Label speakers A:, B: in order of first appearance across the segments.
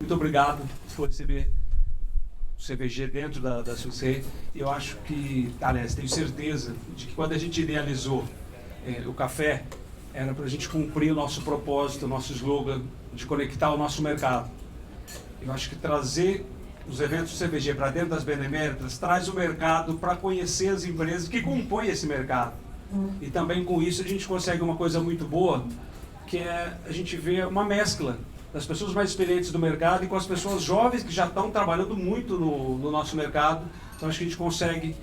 A: Muito obrigado por receber o CVG dentro da SUSE. Eu acho que, aliás, tenho certeza de que quando a gente idealizou o café, era para a gente cumprir o nosso propósito, o nosso slogan de conectar o nosso mercado. Eu acho que trazer os eventos do CVG para dentro das Beneméritas traz o mercado para conhecer as empresas que compõem esse mercado. E também com isso a gente consegue uma coisa muito boa, que é a gente vê uma mescla das pessoas mais experientes do mercado e com as pessoas jovens que já estão trabalhando muito no nosso mercado. Então acho que a gente consegue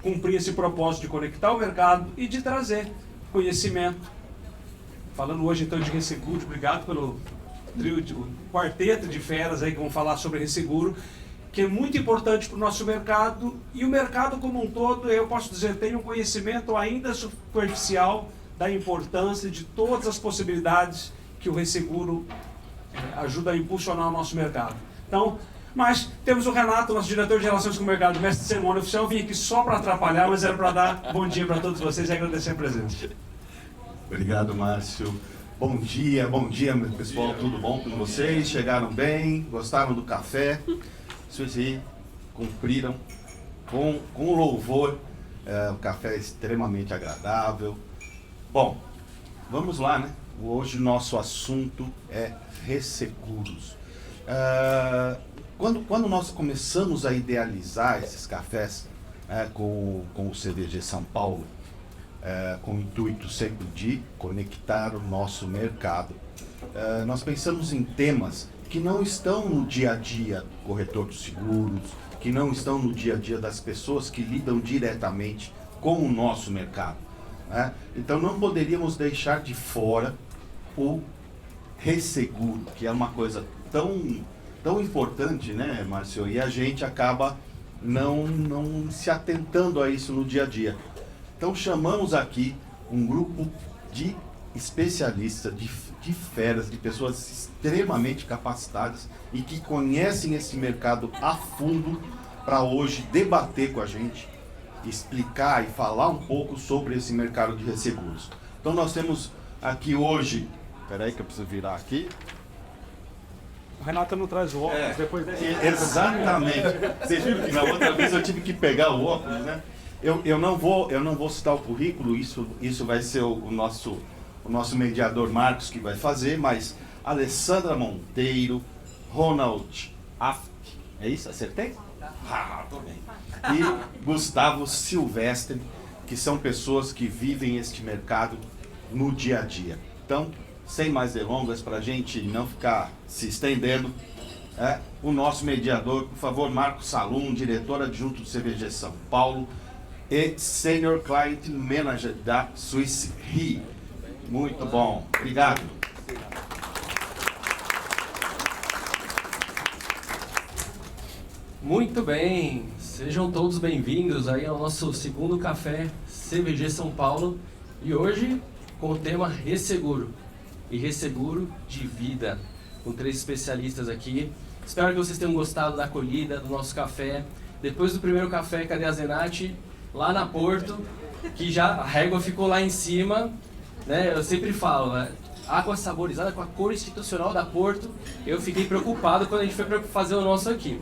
A: cumprir esse propósito de conectar o mercado e de trazer conhecimento. Falando hoje então de Resseguro, obrigado pelo trio, o quarteto de feras aí que vão falar sobre Resseguro, que é muito importante para o nosso mercado, e o mercado como um todo, eu posso dizer, tem um conhecimento ainda superficial da importância de todas as possibilidades que o Resseguro ajuda a impulsionar o nosso mercado. Então, mas temos o Renato, nosso diretor de Relações com o Mercado, mestre de cerimônia oficial. Eu vim aqui só para atrapalhar, mas era para dar bom dia para todos vocês e agradecer a presença.
B: Obrigado, Márcio. Bom dia, meu pessoal, tudo bom com vocês? Chegaram bem? Gostaram do café? Suzy, cumpriram com louvor. O café é extremamente agradável. Bom, vamos lá, né? Hoje nosso assunto é Resseguros. Quando nós começamos a idealizar esses cafés com o CVG São Paulo, com o intuito sempre de conectar o nosso mercado, nós pensamos em temas que não estão no dia a dia do corretor de seguros, que não estão no dia a dia das pessoas que lidam diretamente com o nosso mercado. Então não poderíamos deixar de fora o Resseguro, que é uma coisa tão importante, né, Márcio? E a gente acaba não se atentando a isso no dia a dia. Então chamamos aqui um grupo de especialistas, de feras, de pessoas extremamente capacitadas e que conhecem esse mercado a fundo para hoje debater com a gente, explicar e falar um pouco sobre esse mercado de resseguros. Então nós temos aqui hoje, peraí que eu preciso virar aqui.
A: O Renato não traz o óculos depois dessa.
B: Exatamente. Vocês viram que na outra vez eu tive que pegar o óculos, né? Eu não vou citar o currículo, isso vai ser o nosso mediador Marcos que vai fazer, mas Alessandra Monteiro, Ronald Aft, é isso? Acertei? Tô bem. E Gustavo Silvestre, que são pessoas que vivem este mercado no dia a dia. Então, sem mais delongas, para a gente não ficar se estendendo, o nosso mediador, por favor, Marcos Salum, diretor adjunto do CVG São Paulo e Senior Client Manager da Swiss Re. Muito bom, obrigado.
C: Muito bem, sejam todos bem-vindos aí ao nosso segundo café CVG São Paulo, e hoje com o tema Resseguro e Resseguro de Vida, com 3 especialistas aqui. Espero que vocês tenham gostado da acolhida, do nosso café. Depois do primeiro café, cadê a Zenati? Lá na Porto, que já a régua ficou lá em cima, né? Eu sempre falo, né? Água saborizada com a cor institucional da Porto. Eu fiquei preocupado quando a gente foi para fazer o nosso aqui.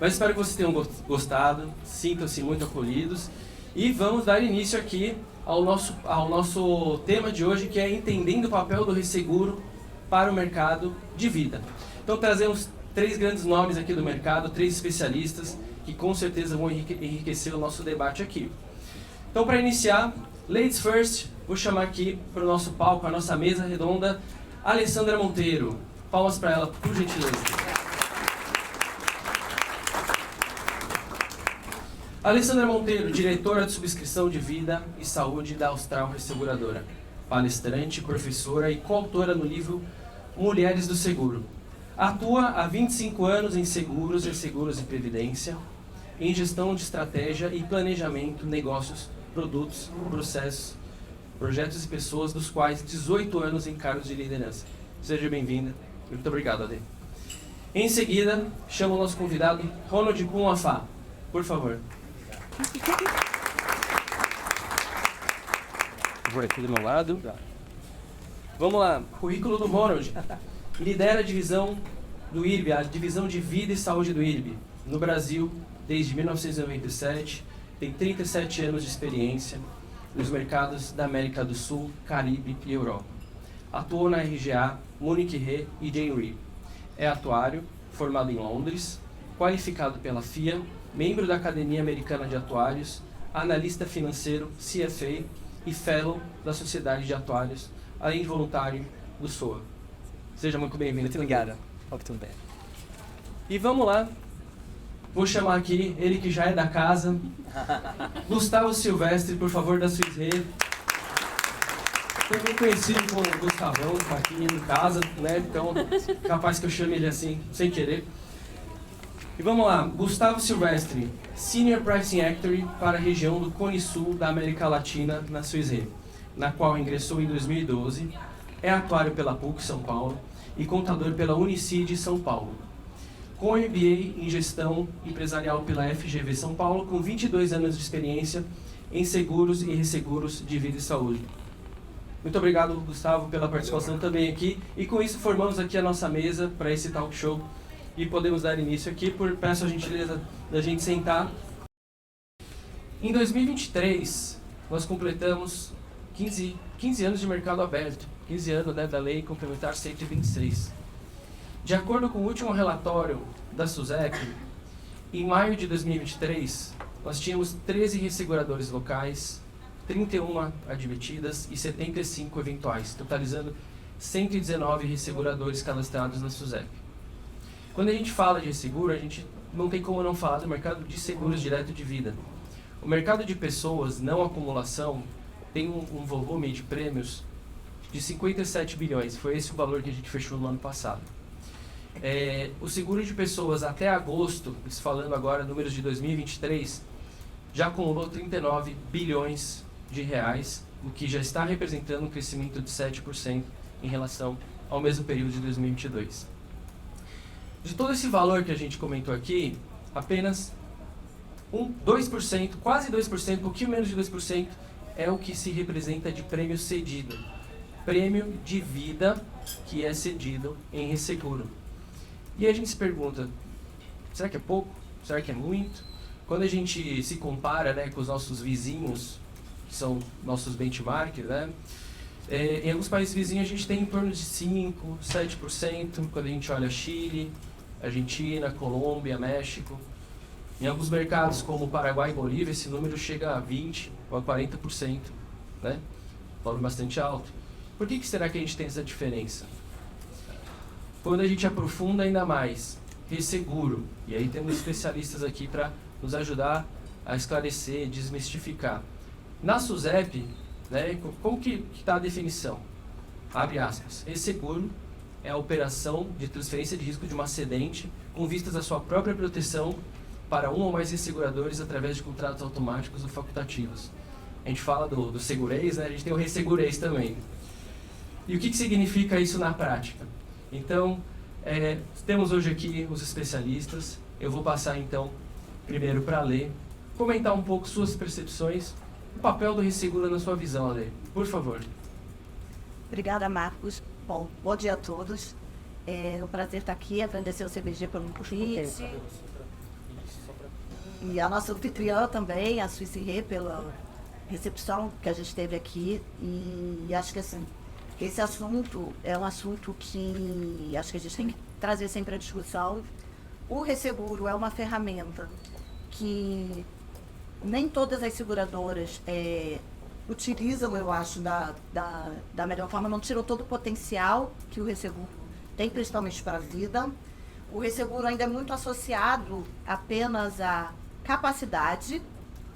C: Mas espero que vocês tenham gostado, sintam-se muito acolhidos. E vamos dar início aqui ao nosso tema de hoje, que é entendendo o papel do resseguro para o mercado de vida. Então trazemos 3 grandes nomes aqui do mercado, 3 especialistas, que com certeza vão enriquecer o nosso debate aqui. Então, para iniciar, ladies first, vou chamar aqui para o nosso palco, a nossa mesa redonda, Alessandra Monteiro. Palmas para ela, por gentileza. Alessandra Monteiro, diretora de subscrição de vida e saúde da Austral Resseguradora, palestrante, professora e coautora no livro Mulheres do Seguro. Atua há 25 anos em seguros, resseguros e previdência, em gestão de estratégia e planejamento, negócios, produtos, processos, projetos e pessoas, dos quais 18 anos em cargos de liderança. Seja bem-vinda. Muito obrigado, Ade. Em seguida, chamo o nosso convidado, Ronald Kumafá. Por favor. favor, aqui do meu lado. Vamos lá, currículo do Ronald. Lidera a divisão do IRB, a divisão de vida e saúde do IRB, no Brasil, desde 1997. Tem 37 anos de experiência nos mercados da América do Sul, Caribe e Europa. Atuou na RGA, Munich Re e Jane Re. É atuário, formado em Londres, qualificado pela FIA, membro da Academia Americana de Atuários, analista financeiro, CFA e fellow da Sociedade de Atuários, além de voluntário do SOA. Seja muito bem-vindo.
D: Muito obrigado. Muito bem.
C: E vamos lá. Vou chamar aqui ele que já é da casa, Gustavo Silvestre, por favor, da Swiss Re. Também conhecido como Gustavão, tá aqui em casa, né? Então, capaz que eu chame ele assim, sem querer. E vamos lá, Gustavo Silvestre, Senior Pricing Actuary para a região do Cone Sul da América Latina na Swiss Re, na qual ingressou em 2012, é atuário pela PUC São Paulo e contador pela Unicid São Paulo. Com MBA em Gestão Empresarial pela FGV São Paulo, com 22 anos de experiência em seguros e resseguros de vida e saúde. Muito obrigado, Gustavo, pela participação também aqui. E com isso formamos aqui a nossa mesa para esse talk show e podemos dar início aqui. Peço a gentileza da gente sentar. Em 2023, nós completamos 15 anos de mercado aberto, 15 anos, né, da Lei Complementar 126. De acordo com o último relatório da SUSEP, em maio de 2023, nós tínhamos 13 resseguradores locais, 31 admitidas e 75 eventuais, totalizando 119 resseguradores cadastrados na SUSEP. Quando a gente fala de resseguro, a gente não tem como não falar do mercado de seguros direto de vida. O mercado de pessoas, não acumulação, tem um volume de prêmios de 57 bilhões. Foi esse o valor que a gente fechou no ano passado. O seguro de pessoas até agosto, falando agora números de 2023, já acumulou 39 bilhões de reais, o que já está representando um crescimento de 7% em relação ao mesmo período de 2022. De todo esse valor que a gente comentou aqui, apenas 2%, quase 2%, um pouquinho menos de 2%, é o que se representa de prêmio cedido. Prêmio de vida que é cedido em resseguro. E a gente se pergunta, será que é pouco? Será que é muito? Quando a gente se compara, né, com os nossos vizinhos, que são nossos benchmarks, né, em alguns países vizinhos a gente tem em torno de 5%, 7%, quando a gente olha Chile, Argentina, Colômbia, México. Em alguns mercados como Paraguai e Bolívia, esse número chega a 20% ou a 40%, né? Valor bastante alto. Por que será que a gente tem essa diferença? Quando a gente aprofunda ainda mais, resseguro, e aí temos especialistas aqui para nos ajudar a esclarecer, desmistificar. Na SUSEP, né, como que está a definição? Abre aspas, resseguro é a operação de transferência de risco de um acidente com vistas à sua própria proteção para um ou mais resseguradores através de contratos automáticos ou facultativos. A gente fala do segurez, né? A gente tem o ressegurez também. E o que significa isso na prática? Então, temos hoje aqui os especialistas. Eu vou passar então primeiro para a Lê, comentar um pouco suas percepções, o papel do resseguro na sua visão, Lê. Por favor.
E: Obrigada, Marcos. Bom dia a todos. É um prazer estar aqui, agradecer ao CBG pelo convite. E a nossa anfitriã também, a Swiss Re, pela recepção que a gente teve aqui. E acho que assim, esse assunto é um assunto que acho que a gente tem que trazer sempre à discussão. O resseguro é uma ferramenta que nem todas as seguradoras utilizam, eu acho, da melhor forma. Não tirou todo o potencial que o resseguro tem, principalmente para a vida. O resseguro ainda é muito associado apenas à capacidade.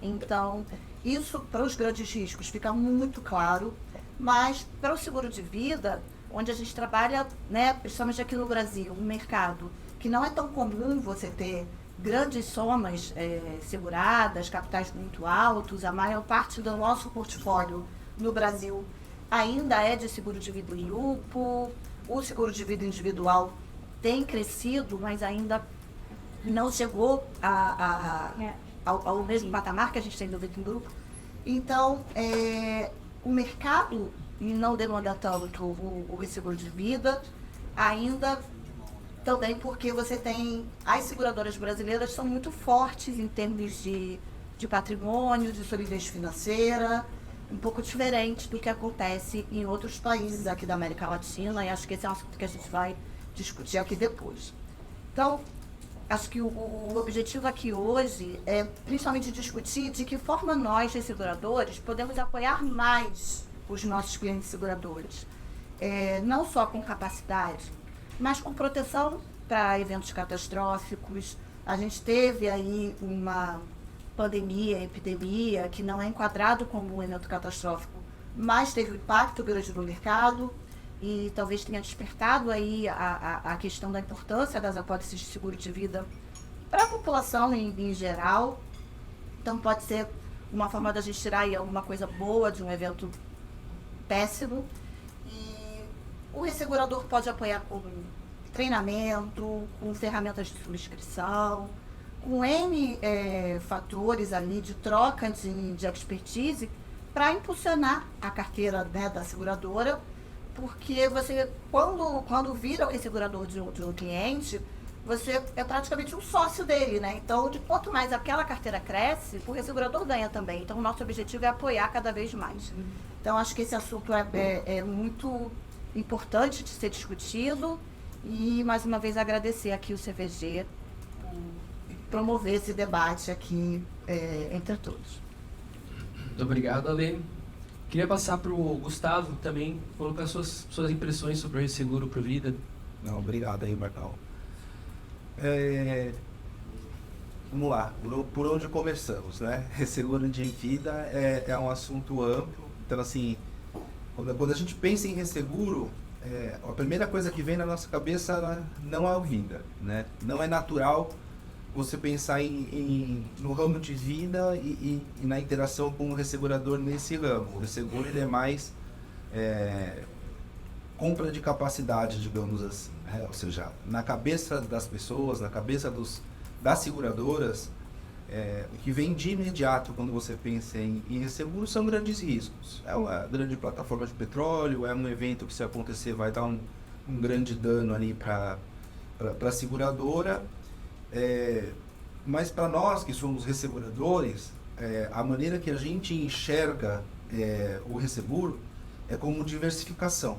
E: Então, isso para os grandes riscos fica muito claro. Mas para o seguro de vida, onde a gente trabalha, né, principalmente aqui no Brasil, um mercado que não é tão comum você ter grandes somas seguradas, capitais muito altos, a maior parte do nosso portfólio no Brasil ainda é de seguro de vida em grupo, o seguro de vida individual tem crescido, mas ainda não chegou ao mesmo patamar que a gente tem no vida em grupo. Então, o mercado não demanda tanto o resseguro de vida, ainda também porque você tem... As seguradoras brasileiras são muito fortes em termos de patrimônio, de solidez financeira, um pouco diferente do que acontece em outros países aqui da América Latina, e acho que esse é um assunto que a gente vai discutir aqui depois. Então, acho que o objetivo aqui hoje é principalmente discutir de que forma nós, os seguradores, podemos apoiar mais os nossos clientes seguradores. Não só com capacidade, mas com proteção para eventos catastróficos. A gente teve aí uma pandemia, epidemia, que não é enquadrado como um evento catastrófico, mas teve um impacto grande no mercado e talvez tenha despertado aí a questão da importância das apólices de seguro de vida para a população em geral. Então pode ser uma forma da gente tirar aí alguma coisa boa de um evento péssimo. E o ressegurador pode apoiar com treinamento, com ferramentas de subscrição, com N fatores ali de troca de expertise para impulsionar a carteira, né, da seguradora, porque você, quando vira o ressegurador de um cliente, você é praticamente um sócio dele, né? Então, de quanto mais aquela carteira cresce, o ressegurador ganha também. Então, o nosso objetivo é apoiar cada vez mais. Então, acho que esse assunto é muito importante de ser discutido e, mais uma vez, agradecer aqui o CVG por promover esse debate aqui entre todos.
C: Muito obrigado, Ale. Queria passar para o Gustavo também, colocar suas impressões sobre o resseguro por vida.
D: Não, obrigado aí, Marcão. Vamos lá, por onde começamos, né? Resseguro de vida é um assunto amplo. Então, assim, quando a gente pensa em resseguro, a primeira coisa que vem na nossa cabeça não é a vida, né? Não é natural você pensar no ramo de vida e na interação com o ressegurador nesse ramo. O resseguro, ele é mais compra de capacidade, digamos assim. Ou seja, na cabeça das pessoas, na cabeça das seguradoras, o que vem de imediato quando você pensa em resseguro são grandes riscos. É uma grande plataforma de petróleo, é um evento que, se acontecer, vai dar um grande dano ali para a seguradora. Mas para nós que somos resseguradores, a maneira que a gente enxerga o resseguro é como diversificação.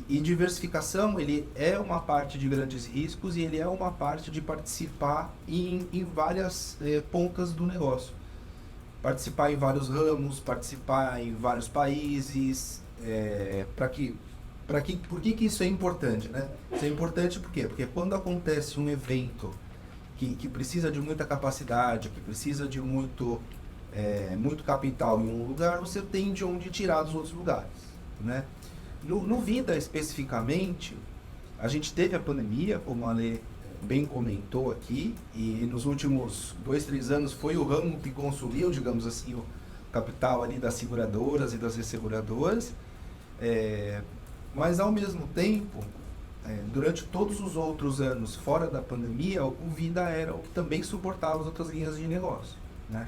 D: E diversificação, ele é uma parte de grandes riscos e ele é uma parte de participar em várias pontas do negócio. Participar em vários ramos, participar em vários países. Por que isso é importante, né? Isso é importante por quê? Porque quando acontece um evento que precisa de muita capacidade, que precisa de muito capital em um lugar, você tem de onde tirar dos outros lugares, né? No Vida, especificamente, a gente teve a pandemia, como a Ale bem comentou aqui, e nos últimos 2-3 anos foi o ramo que consumiu, digamos assim, o capital ali das seguradoras e das resseguradoras, mas ao mesmo tempo, durante todos os outros anos fora da pandemia, o Vida era o que também suportava as outras linhas de negócio, né?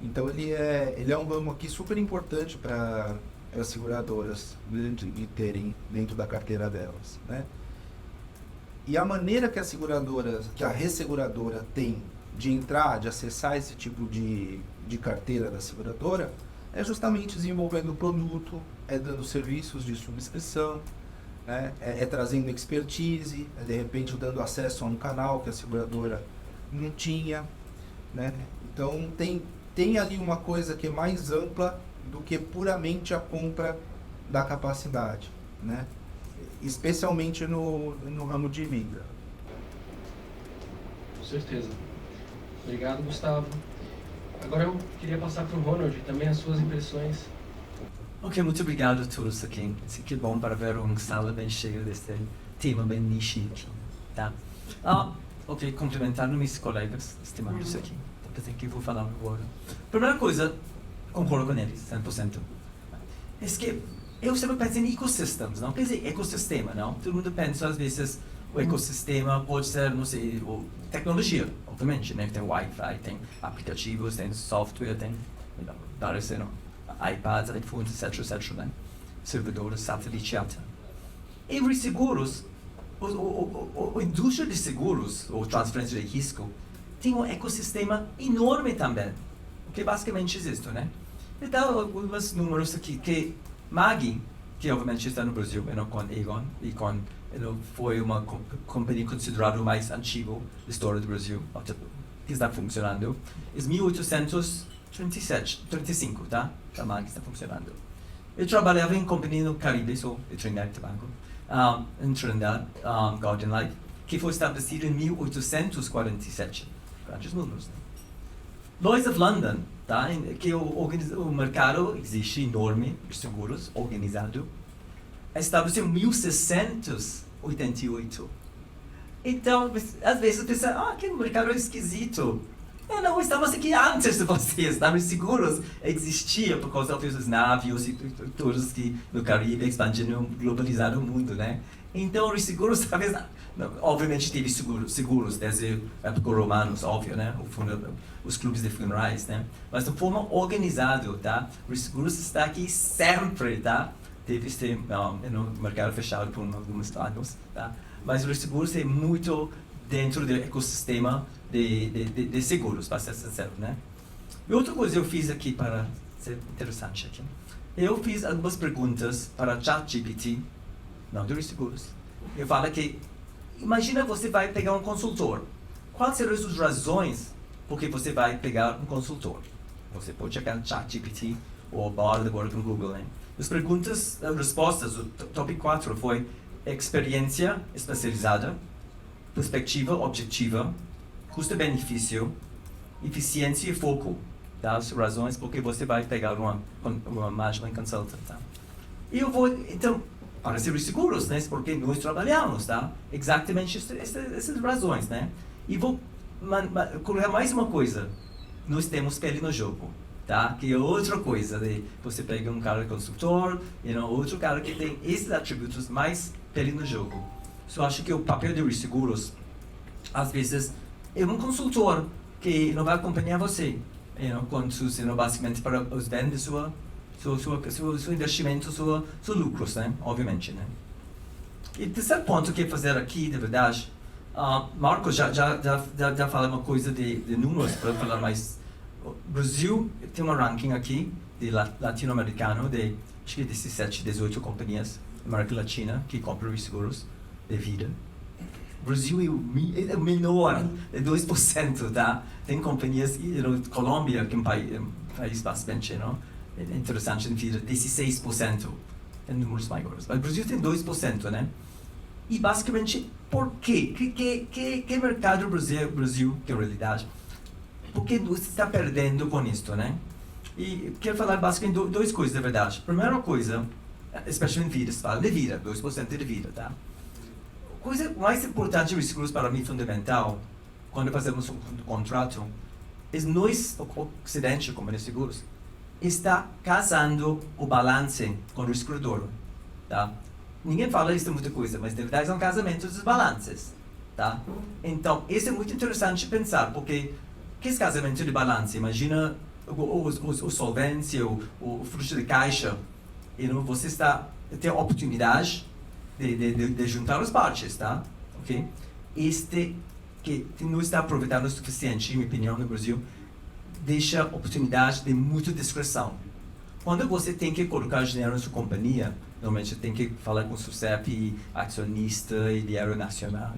D: Então ele é um ramo aqui super importante para as seguradoras de terem dentro da carteira delas, né? E a maneira que a resseguradora tem de entrar, de acessar esse tipo de carteira da seguradora, é justamente desenvolvendo o produto, dando serviços de subscrição, né? Trazendo expertise, de repente dando acesso a um canal que a seguradora não tinha, né? Então tem ali uma coisa que é mais ampla do que puramente a compra da capacidade, né? Especialmente no ramo de vida.
C: Com certeza. Obrigado, Gustavo. Agora eu queria passar para o Ronald também as suas impressões.
F: Ok, muito obrigado a todos aqui. Que bom para ver uma sala bem cheia deste tema bem niche aqui, tá? Ok, complementando meus colegas estimados aqui. Então, que vou falar agora. Primeira coisa, concordo com eles, 100%. É que eu sempre penso em ecossistemas, não? Quer dizer, ecossistema, não? Todo mundo pensa, às vezes, o ecossistema pode ser, não sei, tecnologia, obviamente, né? Tem Wi-Fi, tem aplicativos, tem software, tem... iPads, iPhones, etc., né? Servidores satelites. E os seguros, a indústria de seguros, ou transferência de risco, tem um ecossistema enorme também, o que basicamente existe, né? Então, alguns números aqui, que Maggie, que obviamente está no Brasil, com Aegon, e foi uma companhia considerada o mais antigo da história do Brasil, que está funcionando, é 1835, tá? A Maggie está funcionando. Eu trabalhava em companhia no Caribe, em Trinidad e Tobago, em Trinidad, Guardian Life, que foi estabelecida em 1847. Grandes números, né? Lloyd's of London, tá? Que o mercado existe enorme de seguros, organizado, estabeleceu em 1688. Então, às vezes pensa, que mercado esquisito. Não, estamos aqui antes de vocês, tá? Os seguros existiam por causa dos navios e todos que no Caribe expandiram, globalizaram o mundo, né? Então, os seguros, talvez, obviamente teve seguros desde a época romanos, óbvio, né? Os clubes de funerais, né? Mas de forma organizada, tá? Os seguros estão aqui sempre, tá? Teve no mercado fechado por alguns anos, tá? Mas os seguros é muito dentro do ecossistema de seguros, para ser sincero, né? E outra coisa eu fiz aqui para ser interessante aqui. Eu fiz algumas perguntas para ChatGPT, não dos seguros. Eu falo que, imagina você vai pegar um consultor. Quais seriam as razões por que você vai pegar um consultor? Você pode checar no ChatGPT ou Bard agora com o Google, né? As perguntas, as respostas, o tópico 4 foi experiência especializada, perspectiva objetiva, custo-benefício, eficiência e foco, das razões por que você vai pegar uma management consultant, tá? E eu vou, então, para ser seguros, né, porque nós trabalhamos, tá? Exatamente essas razões, né? E vou colocar mais uma coisa, nós temos pele no jogo, tá? Que é outra coisa, você pega um cara consultor, outro cara que tem esses atributos mais pele no jogo. Eu acho que o papel dos seguros, às vezes, é um consultor que não vai acompanhar você, quando basicamente para os vendas seu investimento, seus lucros, né? Obviamente, né? E o terceiro ponto que eu fazer aqui, de verdade, Marcos já falou uma coisa de números, para falar mais. O Brasil tem um ranking aqui de latino-americano de acho que 17, 18 companhias da América Latina que compram os seguros de vida. O Brasil é o menor, é 2%, tá? Tem companhias, Colômbia, que é um país bastante interessante em vida, 16%, tem números maiores. Mas o Brasil tem 2%, né? E basicamente, por quê? Que mercado do Brasil, que é a realidade? Por que você está perdendo com isso, né? E quero falar basicamente duas coisas, na verdade. Primeira coisa, especialmente em vida, se fala de vida, 2% de vida, tá? A coisa mais importante dos seguros para mim, fundamental, quando fazemos um contrato, é nós, o Ocidente, como de seguros, está casando o balance com o segurador, tá? Ninguém fala isso de muita coisa, mas na verdade é um casamento dos balances, tá? Então, isso é muito interessante pensar, porque que esse casamento de balance, imagina o solvência, o fluxo de caixa, você tem a oportunidade de juntar as partes, tá? Ok? Que não está aproveitado o suficiente, em minha opinião, no Brasil, deixa oportunidade de muita discreção. Quando você tem que colocar dinheiro na sua companhia, normalmente tem que falar com o seu CEP, acionista e diário nacional.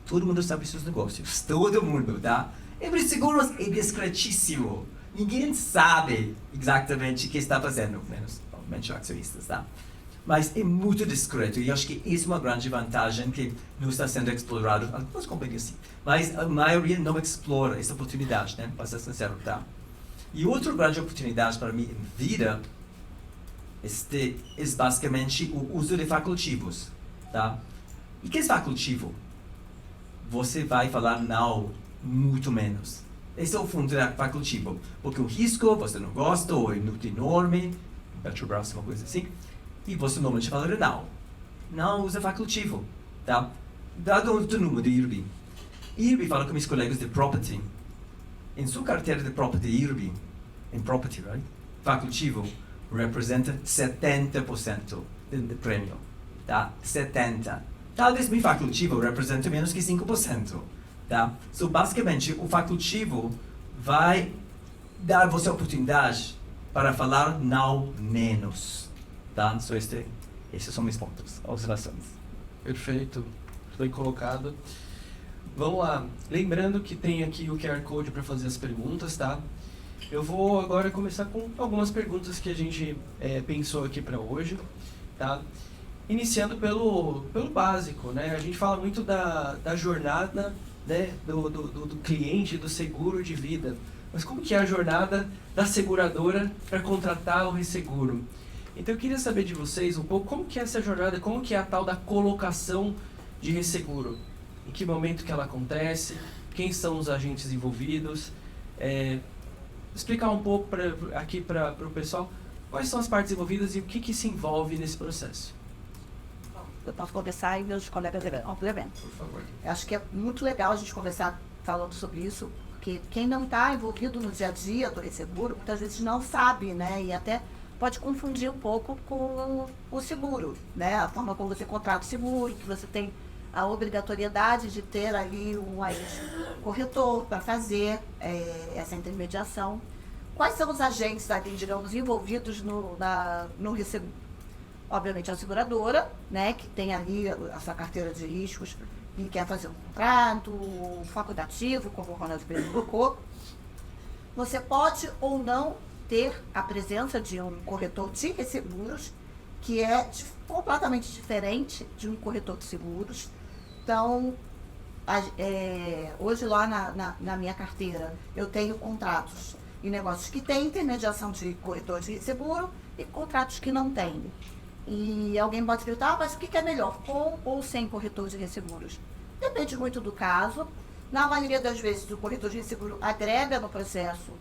F: Todo mundo sabe seus negócios, todo mundo, tá? E os seguros é discretíssimo. Ninguém sabe exatamente o que está fazendo, menos, obviamente, acionistas, tá? Mas é muito discreto e acho que isso é uma grande vantagem que não está sendo explorado. Algumas companhias sim, mas a maioria não explora essa oportunidade, né? Para ser sincero, tá? E outra grande oportunidade para mim em vida é basicamente o uso de facultativos, tá? E o que é facultativo? Você vai falar não muito menos. Esse é o fundo facultativo, porque o risco você não gosta ou é muito enorme, Petrobras, uma coisa assim. E você normalmente fala não. Não usa facultativo, tá? Dado o número de IRB. IRB fala com meus colegas de property. Em sua carteira de property IRB, em property, right? Facultativo, representa 70% do prêmio, tá? 70%. Talvez o facultivo representa menos que 5%, tá? So, basicamente, o facultivo vai dar você a oportunidade para falar não menos, tá? So, esses são meus pontos, observações.
C: Perfeito, bem colocado. Vamos lá, lembrando que tem aqui o QR Code para fazer as perguntas, tá? Eu vou agora começar com algumas perguntas que a gente pensou aqui para hoje, tá? Iniciando pelo básico, né? A gente fala muito da jornada, né? do cliente, do seguro de vida. Mas como que é a jornada da seguradora para contratar o resseguro? Então eu queria saber de vocês um pouco como que é essa jornada, como que é a tal da colocação de resseguro. Em que momento que ela acontece, quem são os agentes envolvidos, explicar um pouco aqui para o pessoal quais são as partes envolvidas e o que se envolve nesse processo.
E: Eu posso conversar e meus colegas obviamente.
C: Por favor.
E: Eu acho que é muito legal a gente conversar falando sobre isso, porque quem não está envolvido no dia a dia do resseguro, muitas vezes não sabe, né? E até pode confundir um pouco com o seguro, né? A forma como você contrata o seguro, que você tem a obrigatoriedade de ter ali um corretor para fazer essa intermediação. Quais são os agentes ali, digamos, envolvidos no resseguro? Obviamente a seguradora, né, que tem ali a sua carteira de riscos e quer fazer um contrato facultativo, como o Ronaldo colocou. Você pode ou não ter a presença de um corretor de resseguros, que é completamente diferente de um corretor de seguros. Então, hoje lá na minha carteira, eu tenho contratos e negócios que têm intermediação de corretor de seguro e contratos que não têm. E alguém pode perguntar, mas o que é melhor, com ou sem corretor de resseguros? Depende muito do caso. Na maioria das vezes, o corretor de resseguro agrega no processo,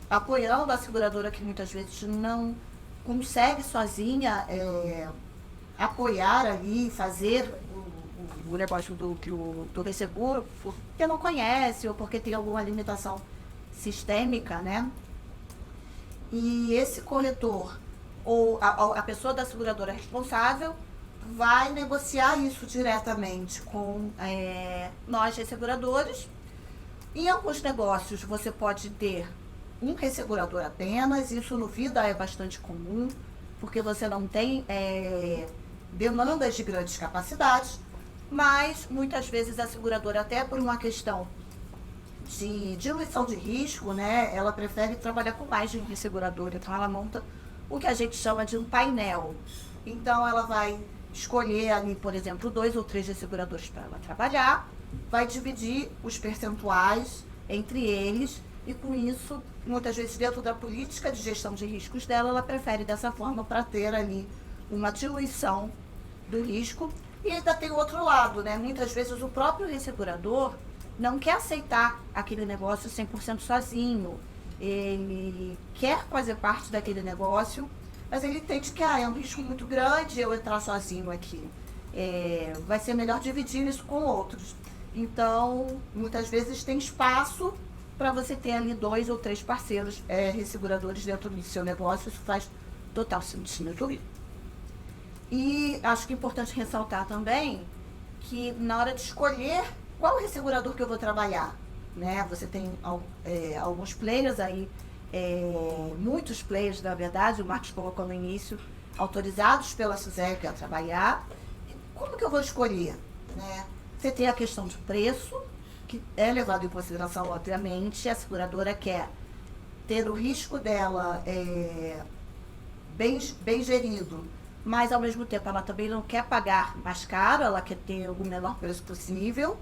E: apoiando a seguradora que muitas vezes não consegue sozinha apoiar ali, fazer o negócio do resseguro, porque não conhece ou porque tem alguma limitação sistêmica, né? E esse corretor ou a pessoa da seguradora responsável vai negociar isso diretamente com nós resseguradores. Em alguns negócios você pode ter um ressegurador apenas, isso no vida é bastante comum, porque você não tem demandas de grandes capacidades, mas muitas vezes a seguradora, até por uma questão de diluição de risco, né, ela prefere trabalhar com mais de um ressegurador, então ela monta o que a gente chama de um painel. Então ela vai escolher ali, por exemplo, 2 ou 3 resseguradores para ela trabalhar, vai dividir os percentuais entre eles e com isso, muitas vezes dentro da política de gestão de riscos dela, ela prefere dessa forma para ter ali uma diluição do risco. E ainda tem o outro lado, né? Muitas vezes o próprio ressegurador não quer aceitar aquele negócio 100% sozinho. Ele quer fazer parte daquele negócio, mas ele entende que é um risco muito grande eu entrar sozinho aqui. Vai ser melhor dividir isso com outros. Então, muitas vezes tem espaço para você ter ali 2 ou 3 parceiros resseguradores dentro do seu negócio. Isso faz total sentido. E acho que é importante ressaltar também que na hora de escolher qual ressegurador que eu vou trabalhar, né? Você tem alguns players aí, muitos players, na verdade, o Marcos colocou no início, autorizados pela SUSEP a trabalhar. Como que eu vou escolher? Né? Você tem a questão de preço, que é levado em consideração, obviamente. A seguradora quer ter o risco dela bem gerido, mas ao mesmo tempo ela também não quer pagar mais caro, ela quer ter o menor preço possível.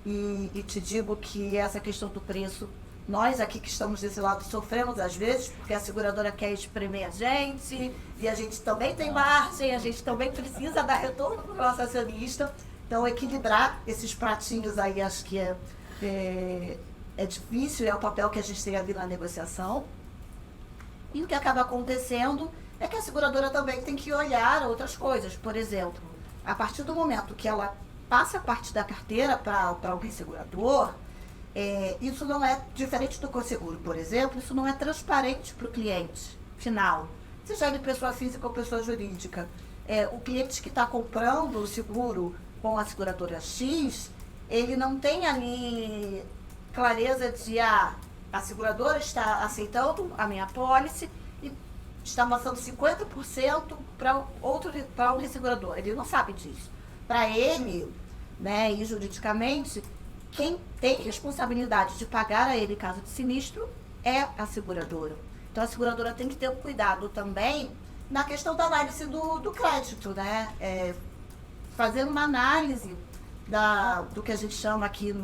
E: E te digo que essa questão do preço, nós aqui que estamos desse lado sofremos às vezes, porque a seguradora quer espremer a gente, e a gente também tem margem, a gente também precisa dar retorno para o nosso acionista. Então, equilibrar esses pratinhos aí, acho que é difícil, é o papel que a gente tem ali na negociação. E o que acaba acontecendo é que a seguradora também tem que olhar outras coisas. Por exemplo, a partir do momento que ela passa parte da carteira para o ressegurador, isso não é diferente do conseguro, por exemplo, isso não é transparente para o cliente. final, seja de pessoa física ou pessoa jurídica. O cliente que está comprando o seguro com a seguradora X, ele não tem ali clareza de a seguradora está aceitando a minha pólice e está passando 50% para um ressegurador. Ele não sabe disso. Para ele, né, e juridicamente, quem tem responsabilidade de pagar a ele caso de sinistro é a seguradora. Então a seguradora tem que ter um cuidado também na questão da análise do crédito, né? Fazendo uma análise do que a gente chama aqui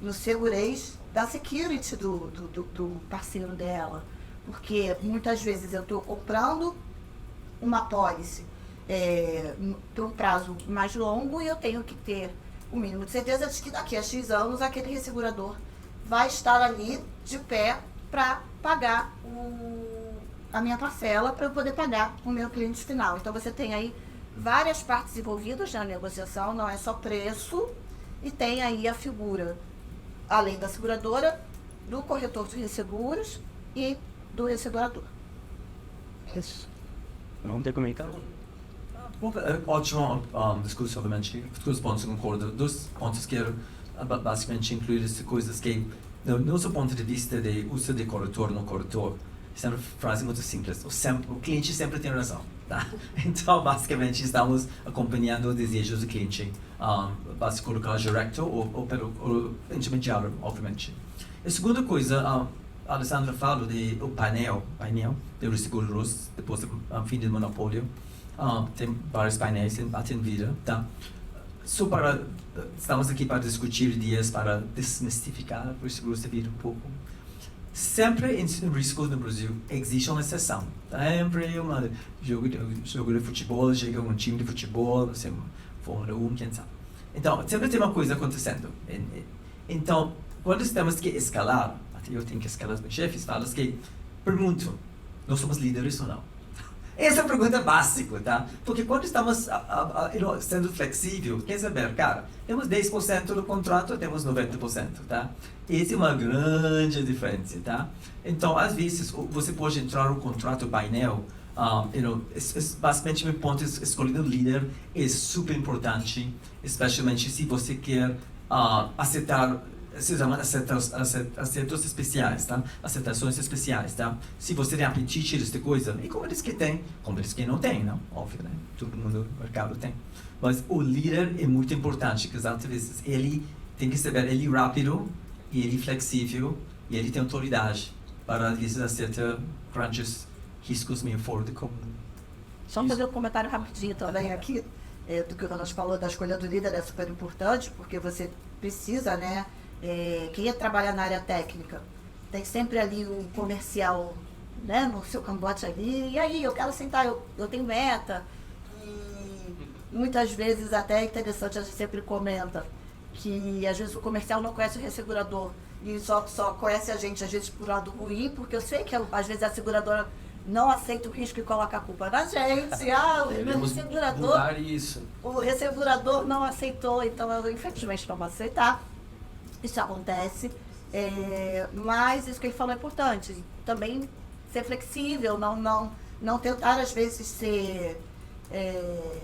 E: no segurez, da security do parceiro dela. Porque muitas vezes eu estou comprando uma pólice por um prazo mais longo e eu tenho que ter o mínimo de certeza de que daqui a X anos aquele ressegurador vai estar ali de pé para pagar a minha parcela, para eu poder pagar o meu cliente final. Então você tem aí várias partes envolvidas na negociação, não é só preço, e tem aí a figura, além da seguradora, do corretor de resseguros e do ressegurador.
F: Isso.
C: Vamos ter comentado?
F: Ótima discussão, obviamente. Os pontos concordo. Dois pontos que quero basicamente incluir as coisas que, do nosso ponto de vista de uso de corretor no corretor, isso é uma frase muito simples. O cliente sempre tem razão. Tá? Então, basicamente, estamos acompanhando os desejos do cliente, para se colocar direto ou pelo intermediário, obviamente. A segunda coisa, a Alessandra falou do painel de resseguros, depois do fim do monopólio. Tem vários painéis atendidos, tá? Estamos aqui para discutir ideias para desmistificar o seguro de vida um pouco. Sempre em risco no Brasil existe uma exceção. Sempre um jogo de futebol, chega um time de futebol, assim, Fórmula 1, quem sabe. Então, sempre tem uma coisa acontecendo. Então, quando temos que escalar, até eu tenho que escalar os meus chefes, falo que pergunto, nós somos líderes ou não? Essa é a pergunta básica, tá? Porque quando estamos sendo flexível, quer saber, cara, temos 10% do contrato, temos 90%, tá? Essa é uma grande diferença, tá? Então, às vezes, você pode entrar no contrato painel, basicamente, meu ponto, escolher o líder é super importante, especialmente se você quer aceitar se chama acertos especiais, tá? Aceitações especiais, tá? Se você tem apetite dessa coisa, e como eles que tem, como eles que não tem, não? Óbvio, né? Todo mundo no mercado tem. Mas o líder é muito importante, porque às vezes ele tem que saber, ele é rápido, e ele é flexível, e ele tem autoridade para às vezes acertar grandes riscos meio fora do comum.
E: Só fazer um comentário rapidinho também aqui, do que nós falamos da escolha do líder é super importante, porque você precisa, né? Quem ia trabalhar na área técnica, tem sempre ali um comercial, né, no seu cangote ali, e aí, eu quero sentar, eu tenho meta, e muitas vezes até é interessante, a gente sempre comenta, que às vezes o comercial não conhece o ressegurador, e só conhece a gente, às vezes, por lado ruim, porque eu sei que às vezes a seguradora não aceita o risco e coloca a culpa na gente. O ressegurador não aceitou, então eu infelizmente não vou aceitar. Isso acontece, mas isso que ele falou é importante. Também ser flexível, não tentar às vezes ser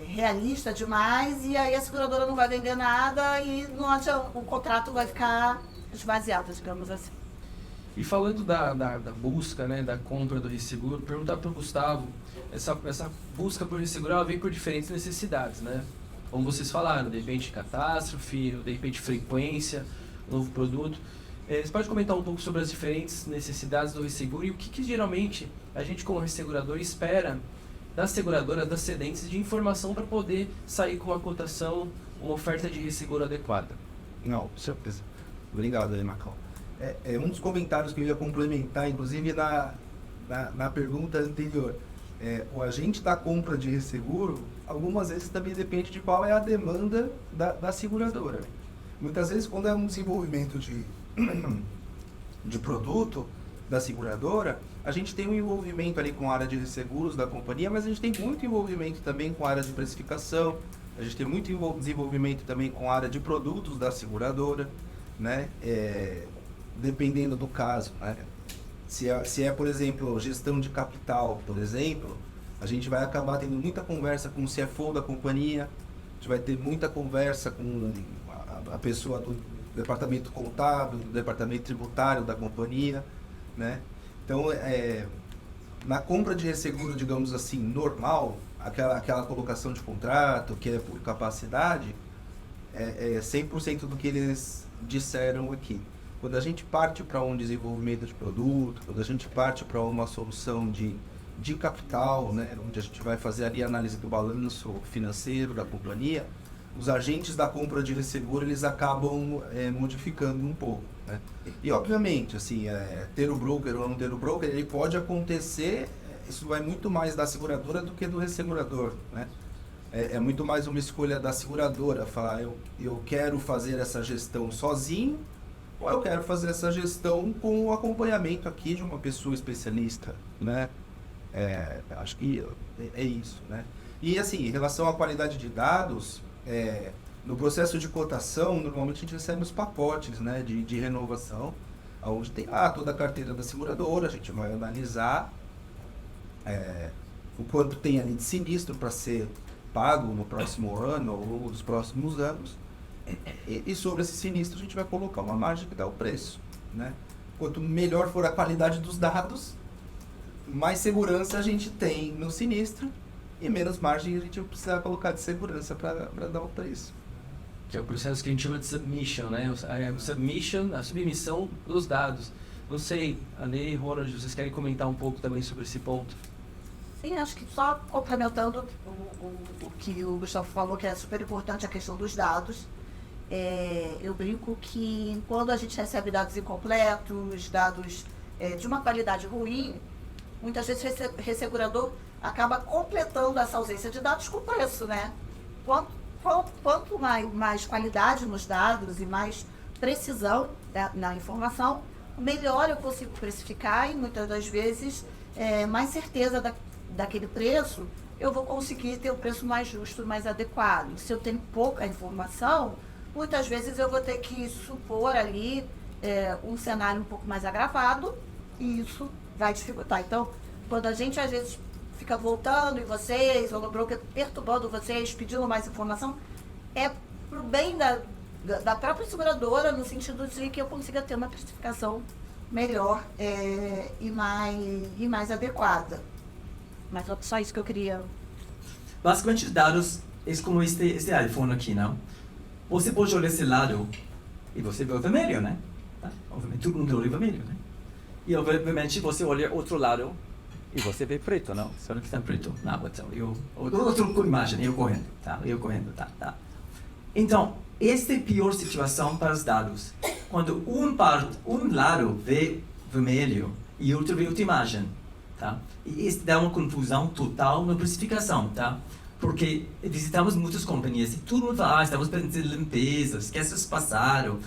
E: realista demais, e aí a seguradora não vai vender nada e o contrato vai ficar esvaziado, digamos assim.
C: E falando da busca, né, da compra do resseguro, perguntar para o Gustavo, essa busca por resseguro, ela vem por diferentes necessidades, né? Como vocês falaram, de repente catástrofe, de repente frequência, novo produto. Você pode comentar um pouco sobre as diferentes necessidades do resseguro e o que geralmente a gente como ressegurador espera da seguradora, das cedentes, de informação para poder sair com uma cotação, uma oferta de resseguro adequada?
D: Não, certeza. Obrigado aí, Macau. Um dos comentários que eu ia complementar, inclusive na pergunta anterior, o agente da compra de resseguro, algumas vezes também depende de qual é a demanda da seguradora. Muitas vezes, quando é um desenvolvimento de produto da seguradora, a gente tem um envolvimento ali com a área de resseguros da companhia, mas a gente tem muito envolvimento também com a área de precificação, a gente tem muito desenvolvimento também com a área de produtos da seguradora, né? Dependendo do caso, né? Se é, por exemplo, gestão de capital, por exemplo, a gente vai acabar tendo muita conversa com o CFO da companhia, a gente vai ter muita conversa com a pessoa do departamento contábil, do departamento tributário da companhia, né? Então, na compra de resseguro, digamos assim, normal, aquela colocação de contrato, que é por capacidade, é 100% do que eles disseram aqui. Quando a gente parte para um desenvolvimento de produto, quando a gente parte para uma solução de capital, né, onde a gente vai fazer ali a análise do balanço financeiro da companhia, os agentes da compra de resseguro, eles acabam modificando um pouco, né? E obviamente, assim, ter o broker ou não ter o broker, ele pode acontecer, isso vai muito mais da seguradora do que do ressegurador, né? É muito mais uma escolha da seguradora, falar, eu quero fazer essa gestão sozinho, ou eu quero fazer essa gestão com o acompanhamento aqui de uma pessoa especialista, né? Acho que é isso, né? E assim, em relação à qualidade de dados, no processo de cotação, normalmente a gente recebe os pacotes, né, de renovação, onde tem lá toda a carteira da seguradora, a gente vai analisar o quanto tem ali de sinistro para ser pago no próximo ano ou ao longo dos próximos anos, e sobre esse sinistro a gente vai colocar uma margem que dá o preço, né? Quanto melhor for a qualidade dos dados, mais segurança a gente tem no sinistro e menos margem a gente vai precisar colocar de segurança para dar o preço.
C: Que é o processo que a gente chama de submission, né? A submissão dos dados. Não sei, Ale e Ronald, vocês querem comentar um pouco também sobre esse ponto?
E: Sim, acho que só complementando o que o Gustavo falou, que é super importante a questão dos dados. Eu brinco que quando a gente recebe dados incompletos, dados de uma qualidade ruim, muitas vezes o ressegurador acaba completando essa ausência de dados com preço, né? Quanto mais qualidade nos dados e mais precisão na informação, melhor eu consigo precificar e muitas das vezes mais certeza daquele preço, eu vou conseguir ter o preço mais justo, mais adequado. Se eu tenho pouca informação, muitas vezes eu vou ter que supor ali um cenário um pouco mais agravado e isso vai dificultar. Então, quando a gente às vezes fica voltando em vocês, ou no broker perturbando vocês, pedindo mais informação, é pro bem da própria seguradora, no sentido de que eu consiga ter uma precificação melhor e mais adequada. Mas só isso que eu queria.
F: Basicamente, os dados é como este iPhone aqui, não? Você pode olhar esse lado e você vê o vermelho, né? Tá? Obviamente, todo mundo olha o vermelho, né? E obviamente, você olha outro lado e você vê preto, não? Só que está preto na água, então. Outra imagem, eu correndo, tá? Então, esta é a pior situação para os dados. Quando um lado vê vermelho e outro vê outra imagem, tá? E isso dá uma confusão total na precificação, tá? Porque visitamos muitas companhias e todo mundo fala, estamos pensando em limpeza, esquece o passado.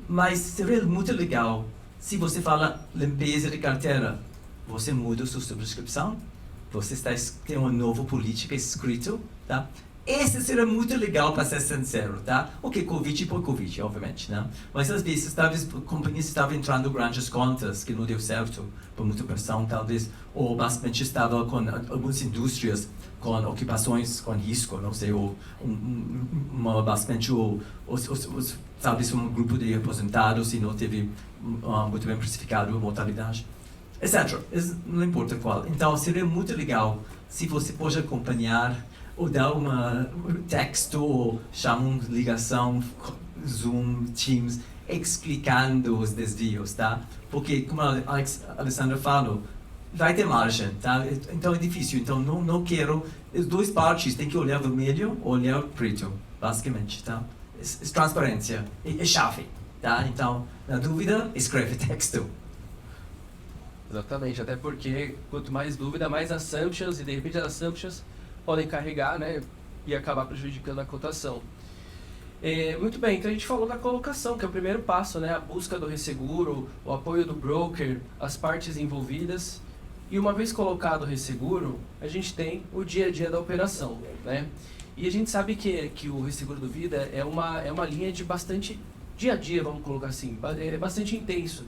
F: Mas seria muito legal se você fala limpeza de carteira, você muda a sua subscrição, você tem uma nova política escrita, tá? Esse seria muito legal, para ser sincero, tá? Ok, Covid por Covid, obviamente, né? Mas às vezes, talvez, companhias estavam entrando grandes contas que não deu certo, por muita pressão, talvez, ou basicamente estava com algumas indústrias com ocupações com risco, não sei, ou basicamente, talvez um grupo de aposentados e não teve muito bem precificado a mortalidade, etc. Não importa qual. Então, seria muito legal se você pode acompanhar ou dar um texto, ou chamar uma ligação, Zoom, Teams, explicando os desvios, tá? Porque, como a Alessandra falou, vai ter margem, tá? Então é difícil. Então não quero... As duas partes têm que olhar vermelho ou olhar preto, basicamente, tá? Transparência é chave, tá? Então, na dúvida, escreve texto.
C: Exatamente, até porque quanto mais dúvida, mais assumptions, e de repente as assumptions podem carregar, né, e acabar prejudicando a cotação. Muito bem, então a gente falou da colocação, que é o primeiro passo, né, a busca do resseguro, o apoio do broker, as partes envolvidas. E uma vez colocado o resseguro, a gente tem o dia a dia da operação, né? E a gente sabe que o resseguro do vida é uma linha de bastante dia a dia, vamos colocar assim, é bastante intenso.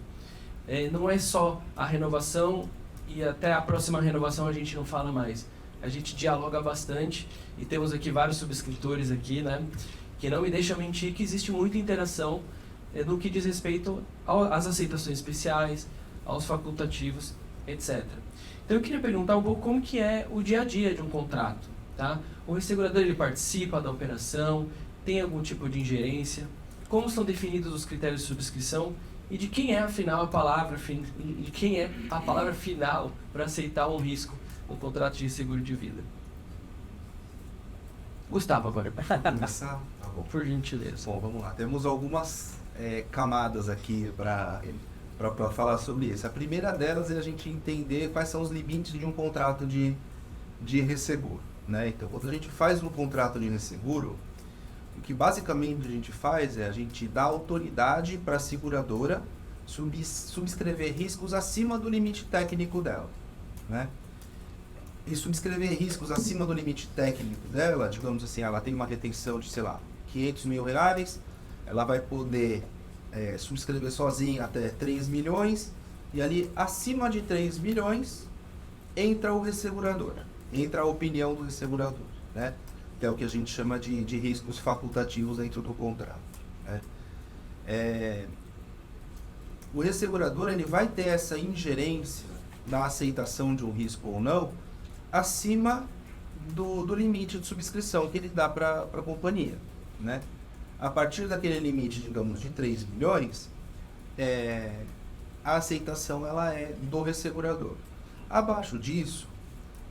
C: não é só a renovação e até a próxima renovação a gente não fala mais. A gente dialoga bastante e temos aqui vários subscritores aqui, né, que não me deixam mentir que existe muita interação no que diz respeito às aceitações especiais, aos facultativos, etc. Então eu queria perguntar um pouco como que é o dia a dia de um contrato, tá? O ressegurador ele participa da operação, tem algum tipo de ingerência, como são definidos os critérios de subscrição e de quem é afinal a palavra final para aceitar um risco no contrato de seguro de vida. Gustavo agora.
D: Começar? Tá bom.
C: Por gentileza.
D: Bom, vamos lá. Temos algumas camadas aqui para falar sobre isso. A primeira delas é a gente entender quais são os limites de um contrato de resseguro, né? Então, quando a gente faz um contrato de resseguro, o que basicamente a gente faz é a gente dá autoridade para a seguradora subscrever riscos acima do limite técnico dela, né? E subscrever riscos acima do limite técnico dela, digamos assim, ela tem uma retenção de, sei lá, R$500 mil, ela vai poder subscrever sozinha até 3 milhões, e ali acima de 3 milhões entra o ressegurador, entra a opinião do ressegurador, né? Que é o que a gente chama de riscos facultativos dentro do contrato, né? O ressegurador ele vai ter essa ingerência na aceitação de um risco ou não acima do limite de subscrição que ele dá para a companhia, né? A partir daquele limite, digamos, de 3 milhões, a aceitação ela é do ressegurador. Abaixo disso,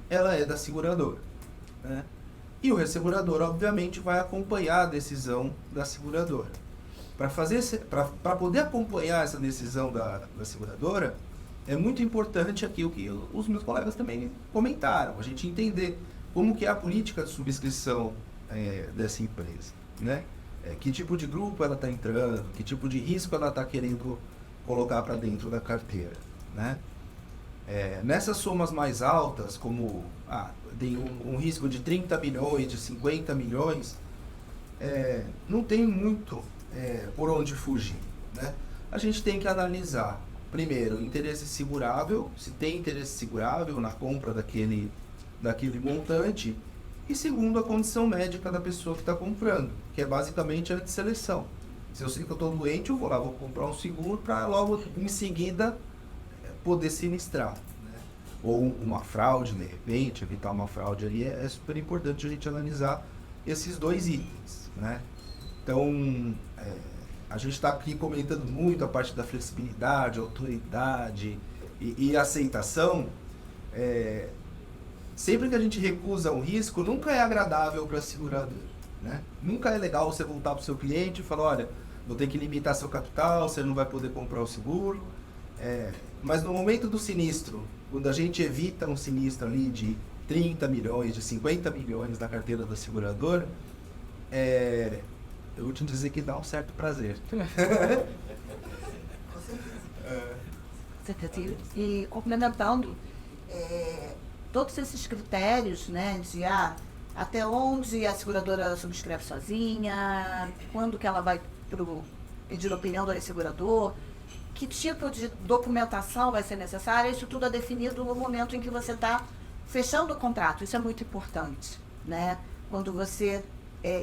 D: ela é da seguradora, né? E o ressegurador, obviamente, vai acompanhar a decisão da seguradora. Para poder acompanhar essa decisão da seguradora, é muito importante aqui o que os meus colegas também comentaram, a gente entender como que é a política de subscrição dessa empresa, né? Que tipo de grupo ela está entrando, que tipo de risco ela está querendo colocar para dentro da carteira, né? Nessas somas mais altas, como tem um risco de 30 milhões, de 50 milhões, não tem muito por onde fugir, né? A gente tem que analisar, primeiro, o interesse segurável, se tem interesse segurável na compra daquele montante, e segundo, a condição médica da pessoa que está comprando, que é basicamente a de seleção. Se eu sei que eu estou doente, eu vou lá, vou comprar um seguro para logo em seguida poder sinistrar, né? Ou uma fraude, de repente, evitar uma fraude ali, é super importante a gente analisar esses dois itens, né? Então, a gente está aqui comentando muito a parte da flexibilidade, autoridade e aceitação. Sempre que a gente recusa um risco, nunca é agradável para a seguradora, né? Nunca é legal você voltar para o seu cliente e falar, olha, vou ter que limitar seu capital, você não vai poder comprar o seguro. Mas no momento do sinistro, quando a gente evita um sinistro ali de 30 milhões, de 50 milhões na carteira da seguradora, eu vou te dizer que dá um certo prazer.
E: E complementando, todos esses critérios, né, de até onde a seguradora subscreve sozinha, quando que ela vai pedir opinião do ressegurador, que tipo de documentação vai ser necessária, isso tudo é definido no momento em que você está fechando o contrato. Isso é muito importante, né? Quando você,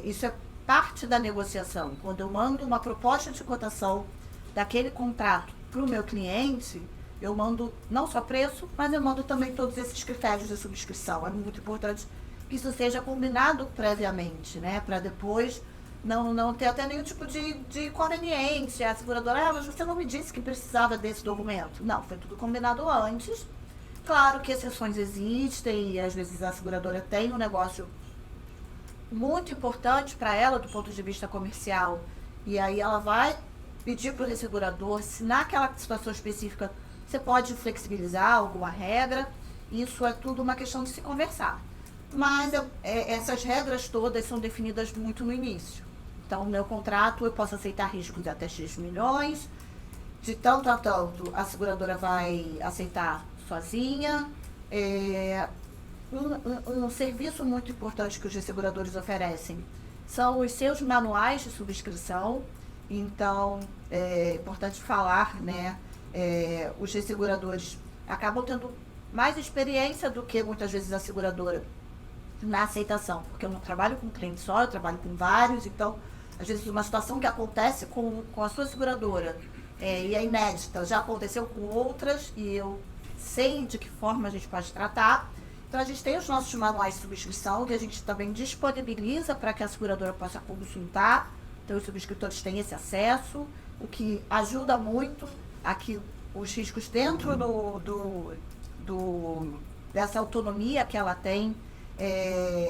E: isso é parte da negociação. Quando eu mando uma proposta de cotação daquele contrato para o meu cliente, eu mando não só preço, mas eu mando também todos esses critérios de subscrição. É muito importante que isso seja combinado previamente, né? Para depois não ter até nenhum tipo de inconveniência. A seguradora, mas você não me disse que precisava desse documento. Não, foi tudo combinado antes. Claro que exceções existem e às vezes a seguradora tem um negócio muito importante para ela do ponto de vista comercial. E aí ela vai pedir para o ressegurador se naquela situação específica você pode flexibilizar alguma regra. Isso é tudo uma questão de se conversar. Mas essas regras todas são definidas muito no início. Então, no meu contrato, eu posso aceitar riscos de até X milhões. De tanto a tanto, a seguradora vai aceitar sozinha. Um serviço muito importante que os resseguradores oferecem são os seus manuais de subscrição. Então, é importante falar, né, os resseguradores acabam tendo mais experiência do que muitas vezes a seguradora na aceitação, porque eu não trabalho com um cliente só, eu trabalho com vários, então às vezes uma situação que acontece com a sua seguradora e é inédita, já aconteceu com outras e eu sei de que forma a gente pode tratar. Então a gente tem os nossos manuais de subscrição que a gente também disponibiliza para que a seguradora possa consultar, então os subscritores têm esse acesso, o que ajuda muito a que os riscos dentro dessa autonomia que ela tem,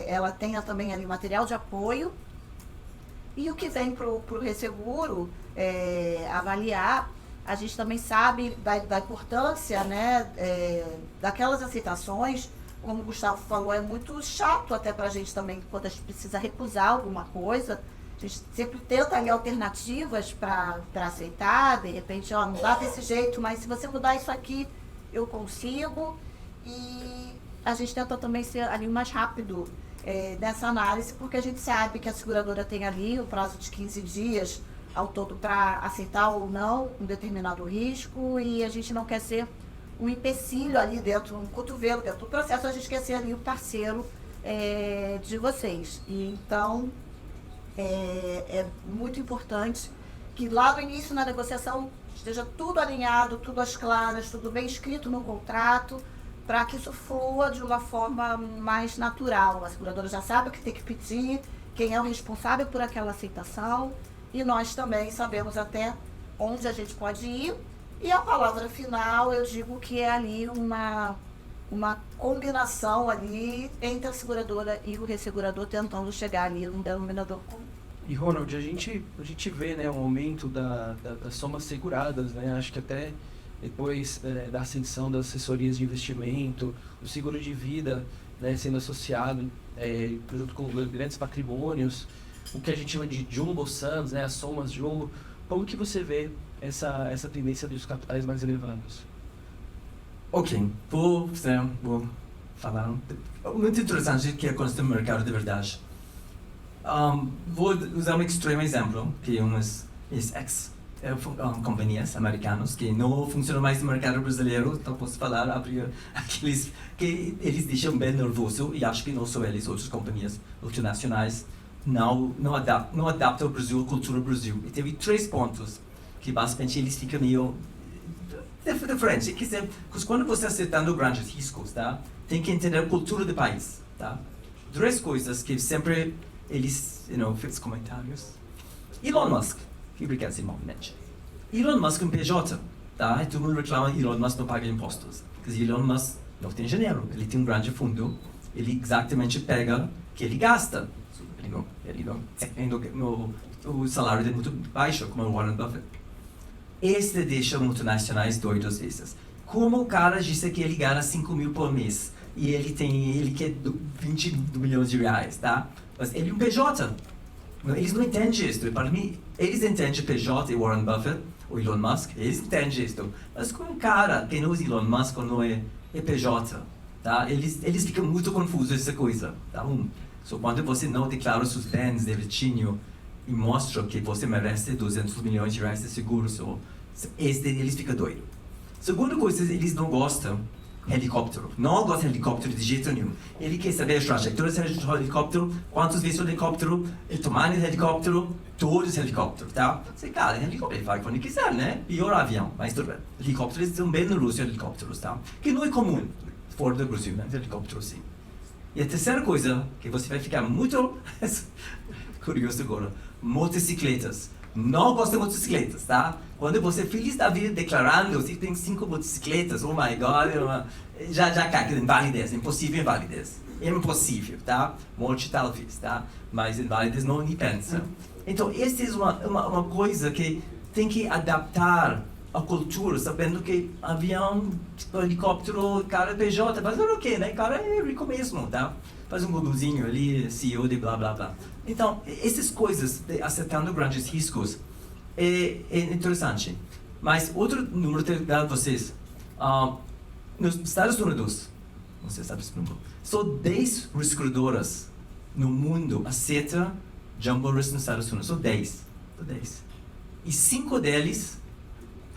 E: ela tenha também ali material de apoio. E o que vem para o resseguro avaliar, a gente também sabe da importância, né, daquelas aceitações, como o Gustavo falou, é muito chato até para a gente também, quando a gente precisa recusar alguma coisa, a gente sempre tenta ali alternativas para aceitar, de repente, não dá desse jeito, mas se você mudar isso aqui, eu consigo. E a gente tenta também ser ali mais rápido nessa análise, porque a gente sabe que a seguradora tem ali o prazo de 15 dias ao todo para aceitar ou não um determinado risco, e a gente não quer ser um empecilho ali dentro, um cotovelo dentro do processo, a gente quer ser ali o parceiro de vocês. E então, é muito importante que lá no início na negociação esteja tudo alinhado, tudo às claras, tudo bem escrito no contrato, para que isso flua de uma forma mais natural. A seguradora já sabe o que tem que pedir, quem é o responsável por aquela aceitação, e nós também sabemos até onde a gente pode ir. E a palavra final, eu digo que é ali uma combinação ali entre a seguradora e o ressegurador, tentando chegar ali num denominador comum.
C: E Ronald, a gente vê, né, um aumento das somas seguradas, né? Acho que até depois da ascensão das assessorias de investimento, o seguro de vida, né, sendo associado junto com grandes patrimônios, o que a gente chama de jumbo sums, né, as somas jumbo. Como que você vê essa tendência dos capitais mais elevados?
F: Ok, vou falar muito interessante que acontece no mercado de verdade. Vou usar um extremo exemplo, que é umas companhias americanas que não funcionam mais no mercado brasileiro, então posso falar, abrir aqueles que eles deixam bem nervoso, e acho que não só eles, outras companhias multinacionais não adaptam o Brasil, a cultura do Brasil. E teve 3 pontos que basicamente eles ficam meio diferentes. Quer dizer, quando você está aceitando grandes riscos, tá, tem que entender a cultura do país. Tá? 3 coisas que sempre eles fez comentários. Elon Musk, que obrigado, simplesmente. Elon Musk é um PJ, tá? E todo mundo reclama que Elon Musk não paga impostos. Porque Elon Musk não tem dinheiro, ele tem um grande fundo, ele exatamente pega o que ele gasta. O salário dele é muito baixo, como o Warren Buffett. Este deixa multinacionais doidos às vezes. Como o cara disse que ele ganha 5 mil por mês e ele quer 20 milhões de reais, tá? Mas ele é um PJ. Eles não entendem isso. Para mim, eles entendem PJ e Warren Buffett, ou Elon Musk, eles entendem isso. Mas com um cara que não é Elon Musk ou não é PJ, tá? Eles ficam muito confusos essa coisa. Tá? Quando você não declara seus bens direitinho e mostra que você merece 200 milhões de reais de seguro, eles ficam doidos. Segunda coisa, eles não gostam de helicóptero. Não gostam de helicóptero de jeito nenhum. Ele quer saber as trajetórias do helicóptero, quantas vezes o helicóptero, o tamanho do helicóptero, todos os helicópteros, tá? Cara, helicóptero ele faz quando ele quiser, né? Pior avião, mas tudo bem. Helicópteros são bem na Rússia, helicópteros, tá? Que não é comum fora do Brasil, né? Helicóptero, sim. E a terceira coisa, que você vai ficar muito curioso agora, motocicletas. Não gosto de motocicletas, tá? Quando você é feliz da vida declarando, você tem 5 motocicletas, oh my god, já cai, invalidez, impossível invalidez. Impossível, tá? Morte talvez, tá? Mas invalidez não nem pensa. Então, essa é uma coisa que tem que adaptar a cultura, sabendo que avião, helicóptero, cara PJ, mas não é o que, né? Cara é rico mesmo, tá? Faz um googlezinho ali, CEO de blá blá blá. Então, essas coisas, acertando grandes riscos, é interessante. Mas outro número que eu dar a vocês, nos Estados Unidos, você sabe esse número, só 10 riscadoras no mundo aceitam jumbo risk nos Estados Unidos, só 10. E 5 deles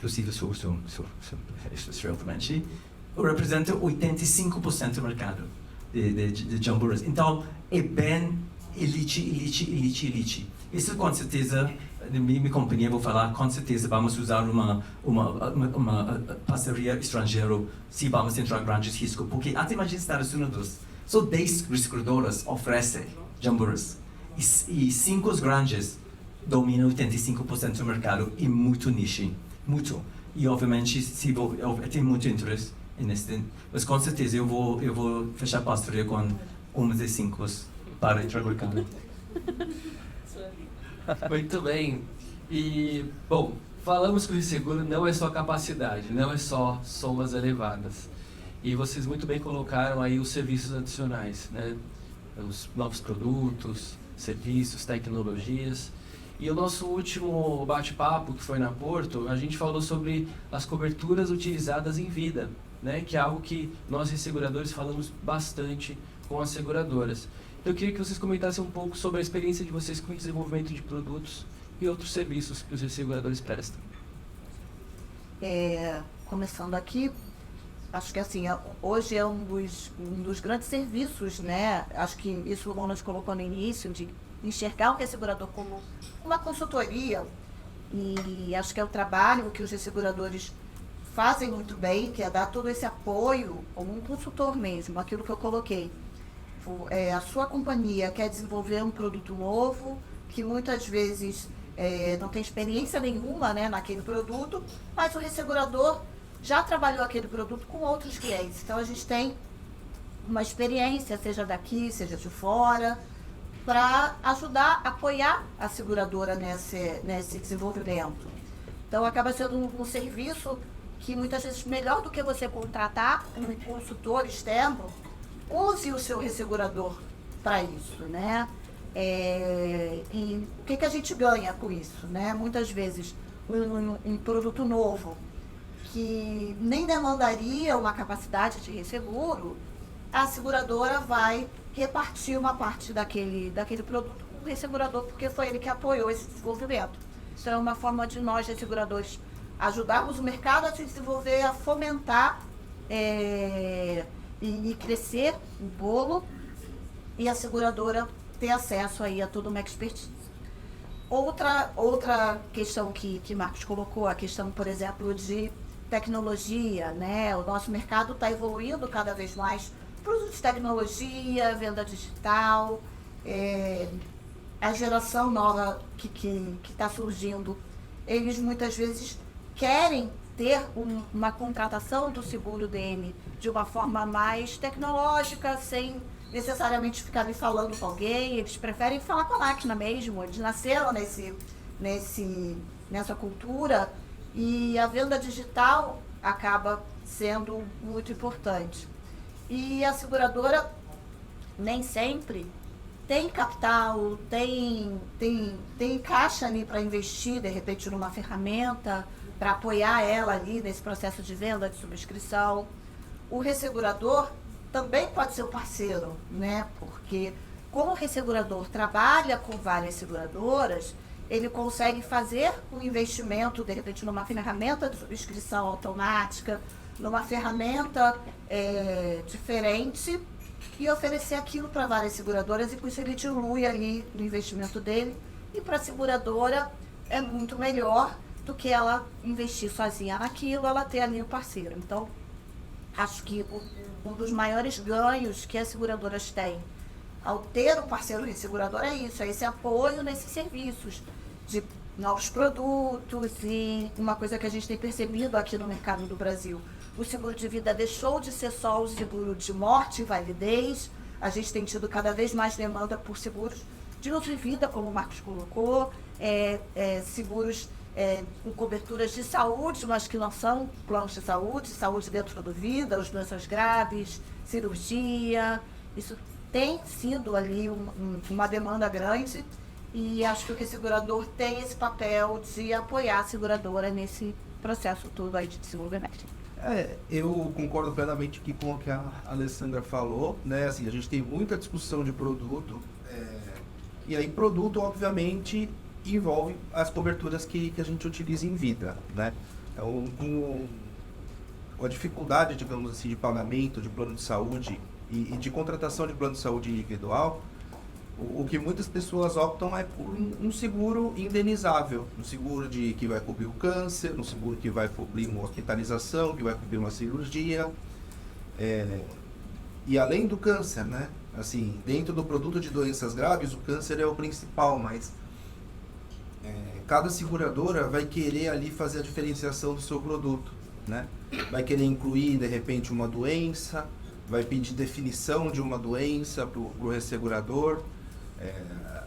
F: inclusive realmente, representa 85% do mercado de jamburas. Então, é bem elite. Isso com certeza, minha companhia vou falar, com certeza vamos usar uma parceria estrangeira se vamos entrar em grandes riscos, porque até mais nos Estados Unidos, só 10 resecuradoras oferecem jamburas. E 5 grandes dominam 85% do mercado e muito niche, muito. E obviamente tem muito interesse nesse, mas com certeza eu vou fechar parceria com uma das 5 para entrar no mercado.
C: Muito bem. E, bom, falamos que o resseguro não é só capacidade, não é só somas elevadas. E vocês muito bem colocaram aí os serviços adicionais, né? Os novos produtos, serviços, tecnologias. E o nosso último bate-papo, que foi na Porto, a gente falou sobre as coberturas utilizadas em vida, né? Que é algo que nós resseguradores falamos bastante com as seguradoras. Eu queria que vocês comentassem um pouco sobre a experiência de vocês com o desenvolvimento de produtos e outros serviços que os resseguradores prestam.
E: Começando aqui, acho que assim, hoje é um dos grandes serviços, né? Acho que isso o Ronald colocou no início, de enxergar o ressegurador como uma consultoria, e acho que é o trabalho que os resseguradores fazem muito bem, que é dar todo esse apoio como um consultor mesmo, aquilo que eu coloquei. A sua companhia quer desenvolver um produto novo, que muitas vezes não tem experiência nenhuma, né, naquele produto, mas o ressegurador já trabalhou aquele produto com outros clientes. Então a gente tem uma experiência, seja daqui, seja de fora, para ajudar, apoiar a seguradora nesse desenvolvimento. Então acaba sendo um serviço que muitas vezes melhor do que você contratar um consultor externo, use o seu ressegurador para isso, né? E o que a gente ganha com isso, né? Muitas vezes um produto novo que nem demandaria uma capacidade de resseguro, a seguradora vai repartir uma parte daquele produto com o ressegurador, porque foi ele que apoiou esse desenvolvimento. Então é uma forma de nós, resseguradores, ajudarmos o mercado a se desenvolver, a fomentar e crescer o bolo, e a seguradora ter acesso aí a toda uma expertise. Outra questão que Marcos colocou, a questão, por exemplo, de tecnologia, né? O nosso mercado está evoluindo cada vez mais para o uso de tecnologia, venda digital, a geração nova que está surgindo, eles muitas vezes querem ter uma contratação do seguro dele de uma forma mais tecnológica, sem necessariamente ficar ali falando com alguém. Eles preferem falar com a máquina mesmo. Eles nasceram nessa cultura, e a venda digital acaba sendo muito importante. E a seguradora nem sempre tem capital, tem caixa ali para investir, de repente, numa ferramenta para apoiar ela ali nesse processo de venda, de subscrição. O ressegurador também pode ser um parceiro, né? Porque como o ressegurador trabalha com várias seguradoras, ele consegue fazer um investimento, de repente, numa ferramenta de subscrição automática, numa ferramenta diferente, e oferecer aquilo para várias seguradoras, e com isso ele dilui ali o investimento dele, e para a seguradora é muito melhor do que ela investir sozinha naquilo, ela ter ali o parceiro. Então, acho que um dos maiores ganhos que as seguradoras têm ao ter um parceiro ressegurador é isso, é esse apoio nesses serviços de novos produtos. E uma coisa que a gente tem percebido aqui no mercado do Brasil, o seguro de vida deixou de ser só o seguro de morte e validez. A gente tem tido cada vez mais demanda por seguros de uso de vida, como o Marcos colocou, seguros com coberturas de saúde, mas que não são planos de saúde dentro do vida, as doenças graves, cirurgia. Isso tem sido ali uma demanda grande, e acho que o ressegurador tem esse papel de apoiar a seguradora nesse processo todo aí de desenvolvimento.
D: Eu concordo plenamente aqui com o que a Alessandra falou, né? Assim, a gente tem muita discussão de produto, e aí produto, obviamente, envolve as coberturas que a gente utiliza em vida, né? Então, com a dificuldade, digamos assim, de pagamento de plano de saúde e de contratação de plano de saúde individual, o que muitas pessoas optam é por um seguro indenizável, um seguro que vai cobrir o câncer, um seguro que vai cobrir uma hospitalização, que vai cobrir uma cirurgia, e além do câncer, né? Assim, dentro do produto de doenças graves, o câncer é o principal, mas cada seguradora vai querer ali fazer a diferenciação do seu produto, né? Vai querer incluir, de repente, uma doença, vai pedir definição de uma doença para o ressegurador.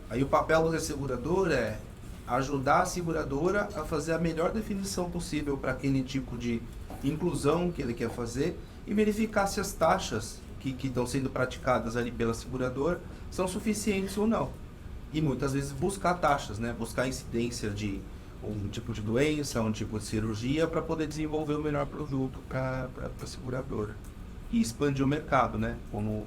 D: Aí o papel do ressegurador é ajudar a seguradora a fazer a melhor definição possível para aquele tipo de inclusão que ele quer fazer e verificar se as taxas que estão sendo praticadas ali pela seguradora são suficientes ou não. E muitas vezes buscar taxas, né? Buscar a incidência de um tipo de doença, um tipo de cirurgia para poder desenvolver o melhor produto para a seguradora. E expandir o mercado, né? Como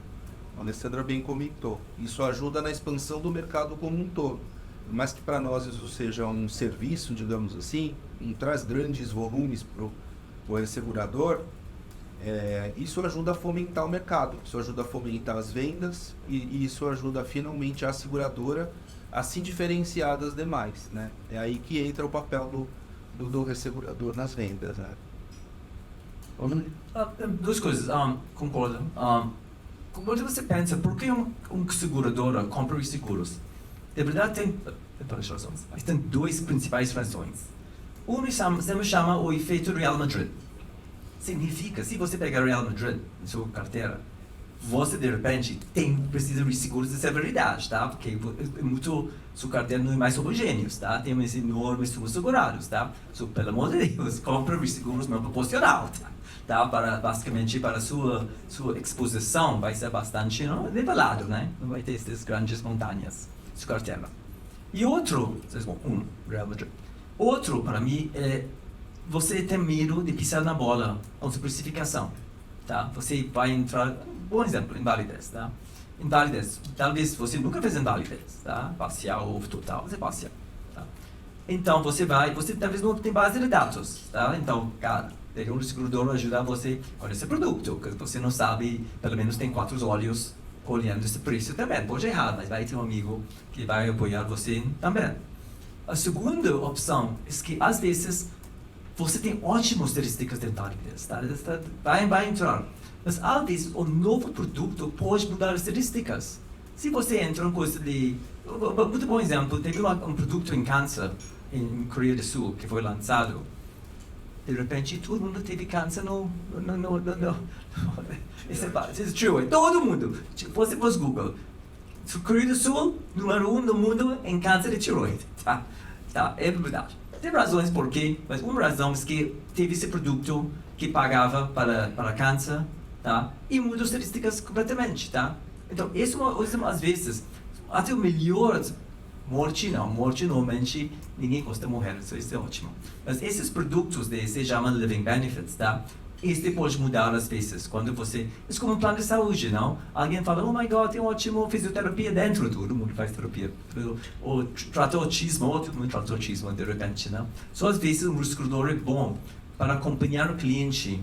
D: a Alessandra bem comentou. Isso ajuda na expansão do mercado como um todo. Por mais que para nós isso seja um serviço, digamos assim, não traz grandes volumes para o ressegurador, isso ajuda a fomentar o mercado, isso ajuda a fomentar as vendas e isso ajuda finalmente a seguradora a se diferenciar das demais, né? É aí que entra o papel do ressegurador nas vendas, né?
F: Duas coisas, concordo. Quando você pensa, por que um seguradora compra os seguros? De verdade tem várias razões, mas tem duas principais razões. Uma se chama o efeito Real Madrid. Significa, se você pegar Real Madrid na sua carteira, você de repente precisa de seguros de severidade, tá? Porque sua carteira não é mais homogênea, tá? Tem esses enormes sumos segurados, tá? Pelo amor de Deus, compra os seguros não proporcional, tá? Basicamente, para sua exposição vai ser bastante nivelado, né? Não vai ter essas grandes montanhas, sua carteira. E outro, Real Madrid. Outro, para mim, é você tem medo de pisar na bola com sua precificação, tá? Você vai entrar, bom exemplo, invalidez, tá? Invalidez, talvez você nunca fez invalidez, tá? Parcial ou total, você é parcial, tá? Então você talvez não tem base de dados, tá? Então, cara, tem um segurador ajudar você com esse produto, que você não sabe, pelo menos tem 4 olhos olhando esse preço também. Pode errar, mas vai ter um amigo que vai apoiar você também. A segunda opção é que, às vezes, você tem ótimas estatísticas de invalidez, tá? Vai entrar. Mas, às vezes, o novo produto pode mudar as estatísticas. Se você entra em coisa de... Muito bom exemplo, teve um produto em câncer em Coreia do Sul que foi lançado. De repente, todo mundo teve câncer no isso é true, todo mundo. Você pôs Google. Coreia do Sul, número 1 no mundo em câncer de tiroide, tá? É verdade. Tem razões por quê, mas uma razão é que teve esse produto que pagava para câncer, tá? E mudou as estatísticas completamente, tá? Então, isso às vezes, até o melhor morte normalmente ninguém gosta de morrer, isso é ótimo. Mas esses produtos se chamam living benefits, tá? Este pode mudar às vezes, quando você... É como um plano de saúde, não? Alguém fala, oh my God, tem ótimo fisioterapia dentro, todo mundo faz terapia. Ou trata autismo, todo mundo trata autismo de repente, não? Só às vezes um segurador é bom para acompanhar o cliente,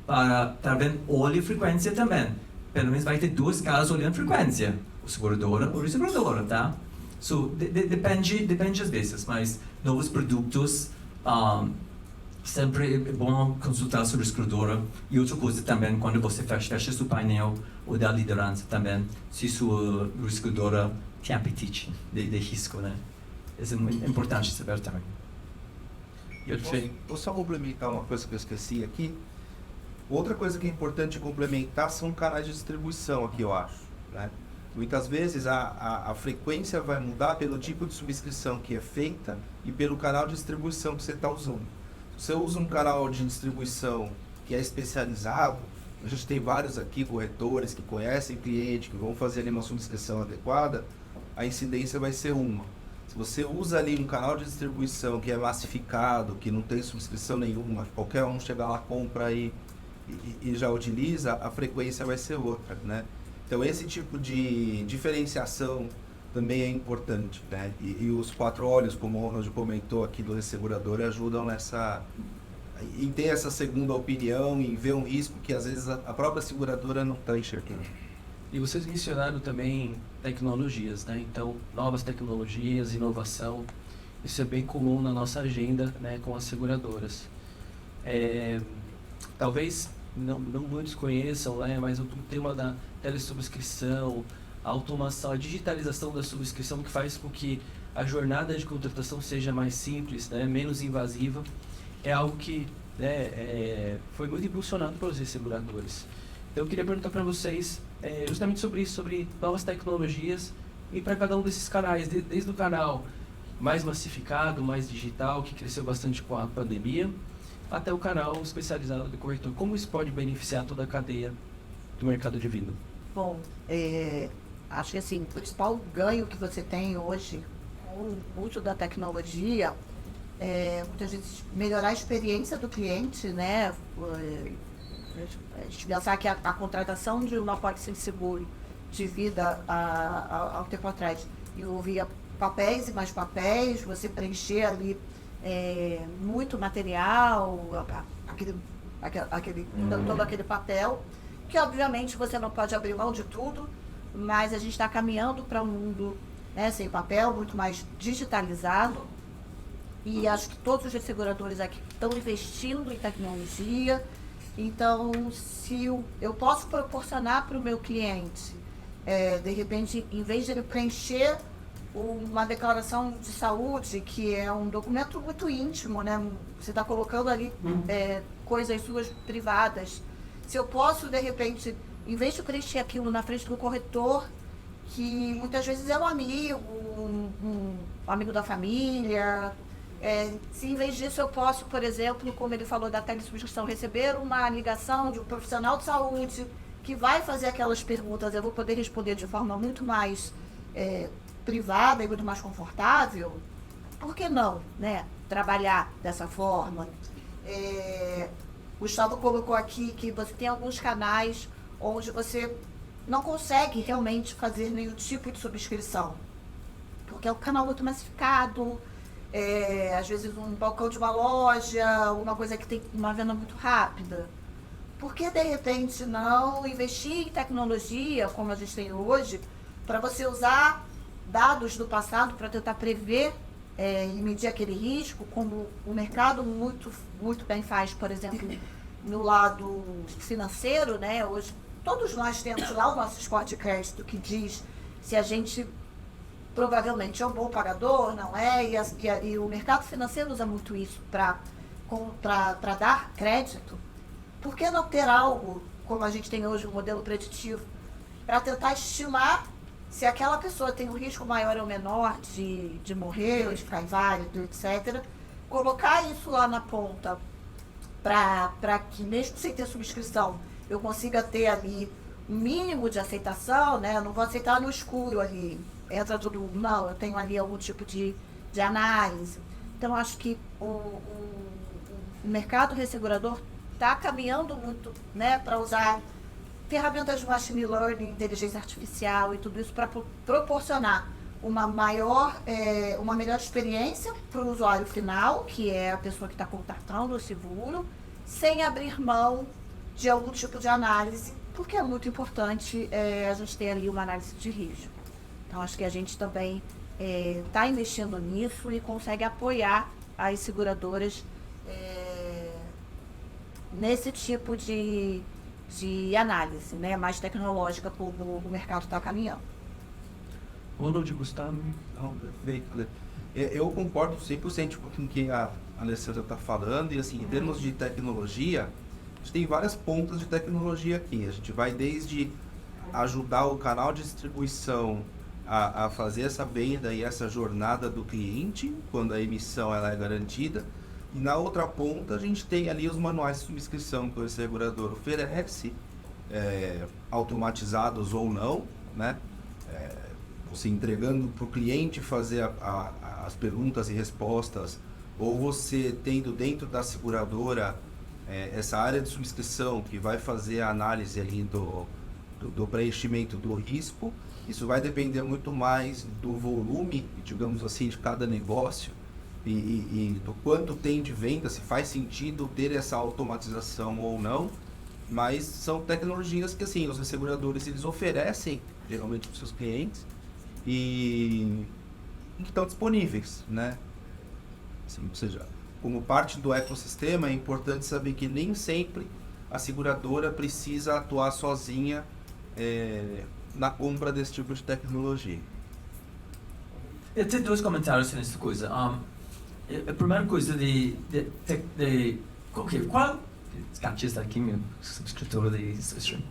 F: para também olhar a frequência também. Pelo menos vai ter 2 caras olhando a frequência, o segurador ou a seguradora, tá? Depende às vezes, mas novos produtos... sempre é bom consultar sobre a seguradora. E outra coisa também, quando você fecha seu painel ou da liderança também, se sua seguradora tem apetite de risco, né? Isso é muito importante saber também.
D: Vou só complementar uma coisa que eu esqueci aqui. Outra coisa que é importante complementar são canais de distribuição aqui, eu acho, né? Muitas vezes a frequência vai mudar pelo tipo de subscrição que é feita e pelo canal de distribuição que você está usando. Você usa um canal de distribuição que é especializado, a gente tem vários aqui, corretores que conhecem o cliente, que vão fazer ali uma subscrição adequada, a incidência vai ser uma. Se você usa ali um canal de distribuição que é massificado, que não tem subscrição nenhuma, qualquer um chega lá, compra e já utiliza, a frequência vai ser outra, né? Então esse tipo de diferenciação também é importante, né? E os 4 olhos, como o Ronald comentou aqui do ressegurador, ajudam nessa em ter essa segunda opinião, em ver um risco que às vezes a própria seguradora não está enxergando.
C: E vocês mencionaram também tecnologias, né? Então, novas tecnologias, inovação, isso é bem comum na nossa agenda, né, com as seguradoras. Talvez não muitos conheçam, né, mas o tema da telesubscrição, a automação, a digitalização da subscrição, que faz com que a jornada de contratação seja mais simples, né, menos invasiva, é algo que, né, foi muito impulsionado pelos seguradores. Então eu queria perguntar para vocês justamente sobre isso, sobre novas tecnologias e para cada um desses canais, desde o canal mais massificado, mais digital, que cresceu bastante com a pandemia, até o canal especializado de corretor. Como isso pode beneficiar toda a cadeia do mercado de vida?
E: Bom, acho que assim, o principal ganho que você tem hoje com o uso da tecnologia muitas vezes melhorar a experiência do cliente, né? A gente pensar que a contratação de uma pólice de seguro de vida há um tempo atrás envolvia papéis e mais papéis, você preencher ali muito material, todo aquele papel, que obviamente você não pode abrir mão de tudo, mas a gente está caminhando para um mundo, né, sem papel, muito mais digitalizado, e acho que todos os seguradores aqui estão investindo em tecnologia. Então, se eu posso proporcionar para o meu cliente, de repente, em vez de ele preencher uma declaração de saúde, que é um documento muito íntimo, né? Você está colocando ali coisas suas privadas. Se eu posso, de repente, em vez de preencher aquilo na frente do corretor, que muitas vezes é um amigo, um amigo da família, se em vez disso eu posso, por exemplo, como ele falou da telesubscrição, receber uma ligação de um profissional de saúde que vai fazer aquelas perguntas, eu vou poder responder de forma muito mais privada e muito mais confortável, por que não, né, trabalhar dessa forma? O Gustavo colocou aqui que você tem alguns canais onde você não consegue realmente fazer nenhum tipo de subscrição, porque é um canal muito massificado, às vezes um balcão de uma loja, uma coisa que tem uma venda muito rápida. Por que de repente não investir em tecnologia, como a gente tem hoje, para você usar dados do passado para tentar prever e medir aquele risco, como o mercado muito, muito bem faz, por exemplo, no lado financeiro, né? Hoje todos nós temos lá o nosso score de crédito que diz se a gente provavelmente é um bom pagador, não é? E o mercado financeiro usa muito isso para dar crédito. Por que não ter algo, como a gente tem hoje, um modelo preditivo, para tentar estimar se aquela pessoa tem um risco maior ou menor de morrer, ou de ficar inválido, etc. Colocar isso lá na ponta para que, mesmo sem ter subscrição, eu consiga ter ali um mínimo de aceitação, né? Eu não vou aceitar no escuro ali. Entra tudo, não, eu tenho ali algum tipo de análise. Então, acho que o mercado ressegurador está caminhando muito, né, para usar ferramentas de machine learning, inteligência artificial e tudo isso para proporcionar uma melhor experiência para o usuário final, que é a pessoa que está contratando o seguro, sem abrir mão de algum tipo de análise, porque é muito importante a gente ter ali uma análise de risco. Então, acho que a gente também está investindo nisso e consegue apoiar as seguradoras nesse tipo de análise, né, mais tecnológica, como o mercado está caminhando.
C: Ronald, Gustavo?
D: Eu concordo 100% com o que a Alessandra está falando, e assim, em termos de tecnologia, a gente tem várias pontas de tecnologia aqui. A gente vai desde ajudar o canal de distribuição a fazer essa venda e essa jornada do cliente, quando a emissão ela é garantida. E na outra ponta a gente tem ali os manuais de subscrição que o segurador oferece, automatizados ou não, né? Você entregando para o cliente fazer as perguntas e respostas, ou você tendo dentro da seguradora essa área de subscrição que vai fazer a análise ali do preenchimento do risco. Isso vai depender muito mais do volume, digamos assim, de cada negócio. e do quanto tem de venda, se faz sentido ter essa automatização ou não, mas são tecnologias que assim, os resseguradores eles oferecem geralmente para os seus clientes e que estão disponíveis, né? Assim, ou seja, como parte do ecossistema é importante saber que nem sempre a seguradora precisa atuar sozinha na compra desse tipo de tecnologia.
F: Eu tenho 2 comentários nessa coisa. A primeira coisa qual está aqui, meu escritor de stream.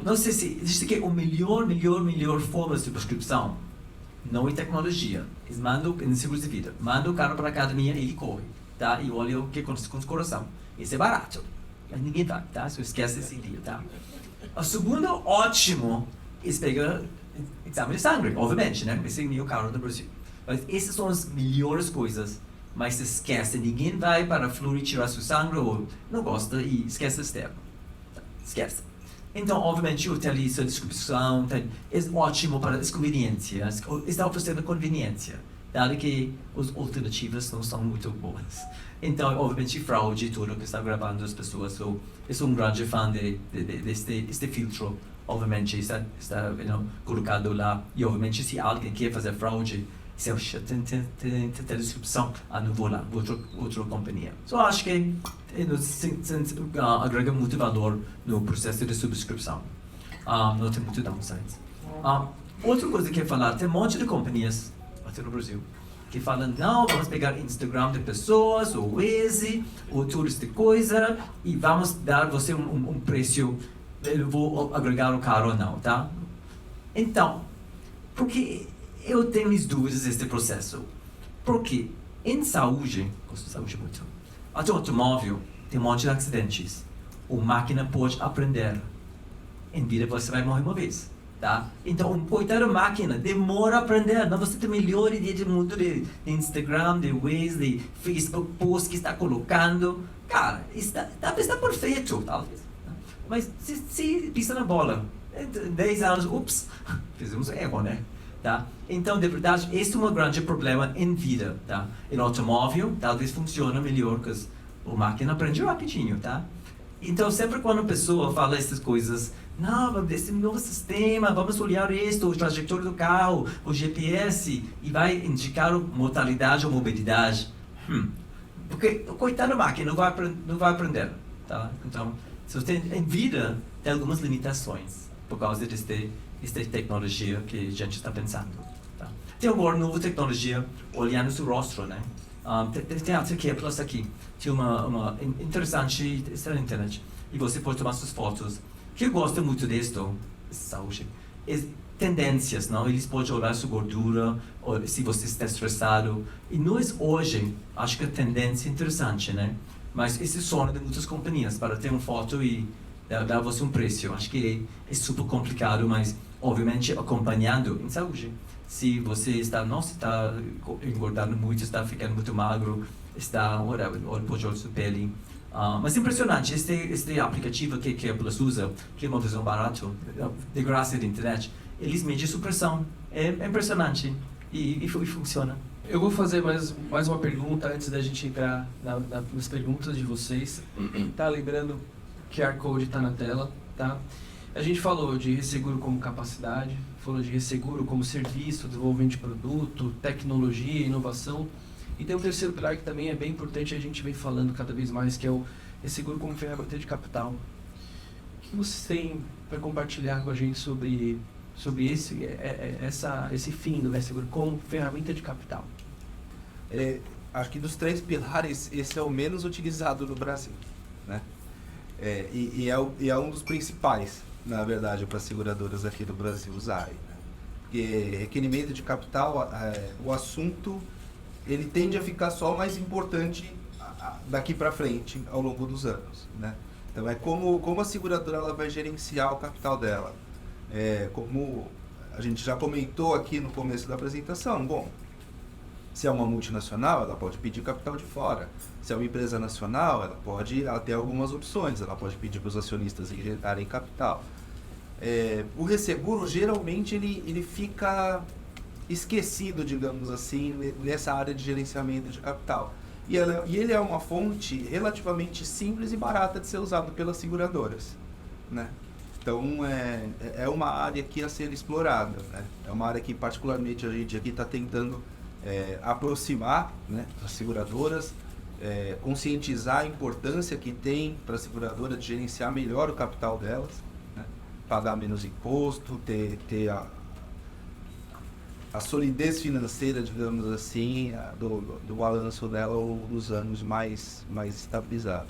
F: Não sei se existe aqui melhor forma de subscrição. Não é tecnologia. Eles mandam em seguro de vida. Mandam o cara para a academia e ele corre, tá? E olha o que acontece com o coração. Isso é barato. Mas ninguém vai, tá? Só esquece esse dia, tá? O segundo, ótimo, é pegar exame de sangue, obviamente, né? Esse é o meu caro no Brasil. Mas essas são as melhores coisas. Mas esquece, ninguém vai para a Fleury tirar seu sangue ou não gosta e esquece esse tempo. Tá? Esquece. Então, obviamente, utiliza a descrição, é ótimo para as conveniências, está oferecendo conveniência, dado que as alternativas não são muito boas. Então, obviamente, fraude, tudo que está gravando as pessoas, eu sou um grande fã deste filtro, obviamente, está colocado lá, e obviamente, se alguém quer fazer fraude, tem descrição, não vou lá, outra companhia. Só acho que agrega muito valor no processo de subscrição. Não tem muito downsides. Outra coisa que eu quero falar, tem um monte de companhias, até no Brasil, que falam, não, vamos pegar Instagram de pessoas, ou Waze, ou tudo essa coisa, e vamos dar você um preço, eu vou agregar o carro ou não, tá? Então, porque eu tenho minhas dúvidas nesse processo. Porque em saúde, gosto de saúde muito, até o automóvel tem um monte de acidentes. A máquina pode aprender. Em vida você vai morrer uma vez, tá? Então, coitada da máquina, demora a aprender. Não você tem melhor ideia do mundo de Instagram, de Waze, de Facebook, post que está colocando. Cara, está perfeito, talvez. Mas se pisa na bola, em 10 anos, ups, fizemos erro, né? Tá? Então, de verdade, esse é um grande problema em vida, tá? Em automóvel, talvez funcione melhor, porque a máquina aprende rapidinho, tá? Então, sempre quando a pessoa fala essas coisas, não, esse novo sistema, vamos olhar isto, o trajetório do carro, o GPS, e vai indicar a mortalidade ou mobilidade. Porque, coitado da máquina, não vai aprender, tá? Então, se você tem, em vida, tem algumas limitações, por causa esta tecnologia que a gente está pensando. Tá? Tem agora nova tecnologia olhando o seu rosto, né? Tem até que plus aqui. Tem uma interessante, está na internet. E você pode tomar suas fotos. O que eu gosto muito disto, saúde, é tendências, não? Eles podem olhar sua gordura, ou se você está estressado. E nós hoje, acho que a tendência é interessante, né? Mas esse é o sonho de muitas companhias, para ter uma foto e dar você um preço. Acho que é super complicado, mas obviamente acompanhando em saúde. Se você está engordando muito, está ficando muito magro, pode olhar sua pele. Mas é impressionante, este aplicativo que a Plus usa, que é uma versão barata, de graça da internet, eles medem sua pressão. É impressionante e funciona.
C: Eu vou fazer mais uma pergunta antes da gente entrar nas perguntas de vocês. Tá, lembrando, QR Code está na tela, tá? A gente falou de resseguro como capacidade, falou de resseguro como serviço, desenvolvimento de produto, tecnologia, inovação. E tem um terceiro pilar que também é bem importante, a gente vem falando cada vez mais, que é o resseguro como ferramenta de capital. O que vocês têm para compartilhar com a gente sobre esse fim do resseguro como ferramenta de capital?
D: Acho que dos 3 pilares, esse é o menos utilizado no Brasil, né? E é um dos principais, na verdade, para as seguradoras aqui do Brasil usarem. Né? Porque requerimento de capital, o assunto, ele tende a ficar só mais importante daqui para frente, ao longo dos anos. Né? Então, é como a seguradora ela vai gerenciar o capital dela. Como a gente já comentou aqui no começo da apresentação, bom, se é uma multinacional, ela pode pedir capital de fora. Se é uma empresa nacional, ela tem algumas opções. Ela pode pedir para os acionistas injetarem capital. O resseguro, geralmente, ele fica esquecido, digamos assim, nessa área de gerenciamento de capital. E ele é uma fonte relativamente simples e barata de ser usado pelas seguradoras, né? Então, é uma área aqui a ser explorada, né? É uma área que, particularmente, a gente aqui está tentando aproximar, né, as seguradoras, conscientizar a importância que tem para a seguradora de gerenciar melhor o capital delas, né? Pagar menos imposto, ter a solidez financeira, digamos assim, do balanço dela ou dos anos mais estabilizado.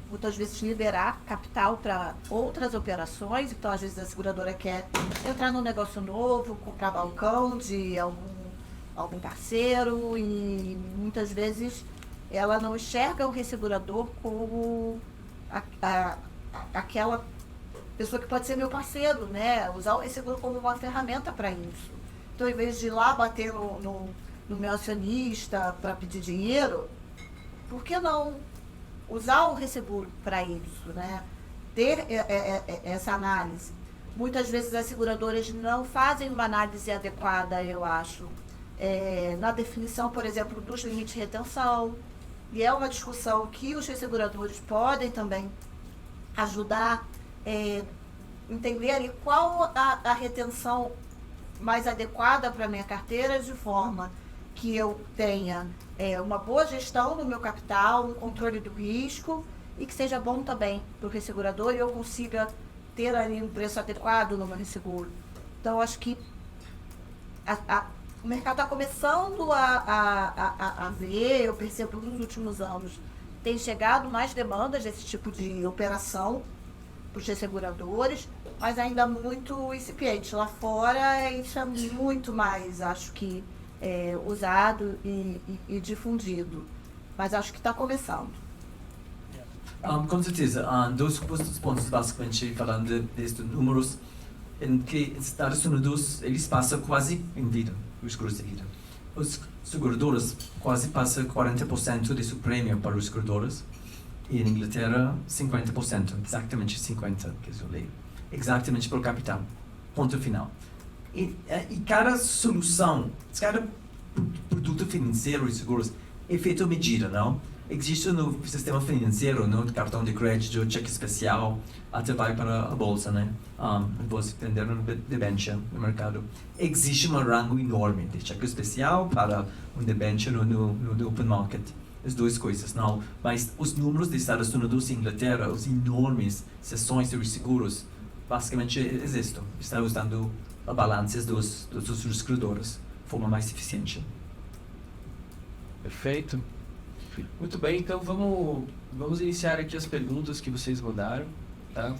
E: Muitas vezes liberar capital para outras operações, então às vezes a seguradora quer entrar num negócio novo, comprar balcão de algum parceiro, e muitas vezes ela não enxerga o ressegurador como aquela pessoa que pode ser meu parceiro, né? Usar o resseguro como uma ferramenta para isso. Então, em vez de ir lá bater no meu acionista para pedir dinheiro, por que não usar o resseguro para isso, né? Ter essa análise. Muitas vezes as seguradoras não fazem uma análise adequada, eu acho, na definição, por exemplo, dos limites de retenção. E é uma discussão que os resseguradores podem também ajudar, entender ali qual a retenção mais adequada para a minha carteira, de forma que eu tenha uma boa gestão do meu capital, um controle do risco, e que seja bom também para o ressegurador e eu consiga ter ali um preço adequado no meu resseguro. Então, acho que o mercado está começando a ver, eu percebo nos últimos anos, tem chegado mais demandas desse tipo de operação para os resseguradores, mas ainda muito incipiente. Lá fora isso é muito mais, acho que, usado e difundido. Mas acho que está começando.
F: Com certeza, dois pontos basicamente falando destes números, em que os Estados Unidos, eles passam quase em vida, os seguros de vida. Os seguradores quase passam 40% de seu prêmio para os seguradores, e em Inglaterra 50%, exatamente 50%, que eu leio. Exatamente pelo capital, ponto final. E cada solução, cada produto financeiro e seguros é feito à medida, não? Existe no sistema financeiro, no cartão de crédito, cheque especial, até vai para a bolsa, né? Você vender um debênture no mercado. Existe um rango enorme de cheque especial para um debênture no open market. As duas coisas, não? Mas os números dos Estados Unidos e Inglaterra, os enormes sessões de seguros, basicamente existem. Está usando a balanças dos seguradores de forma mais eficiente.
C: Perfeito. Muito bem, então vamos iniciar aqui as perguntas que vocês mandaram, tá?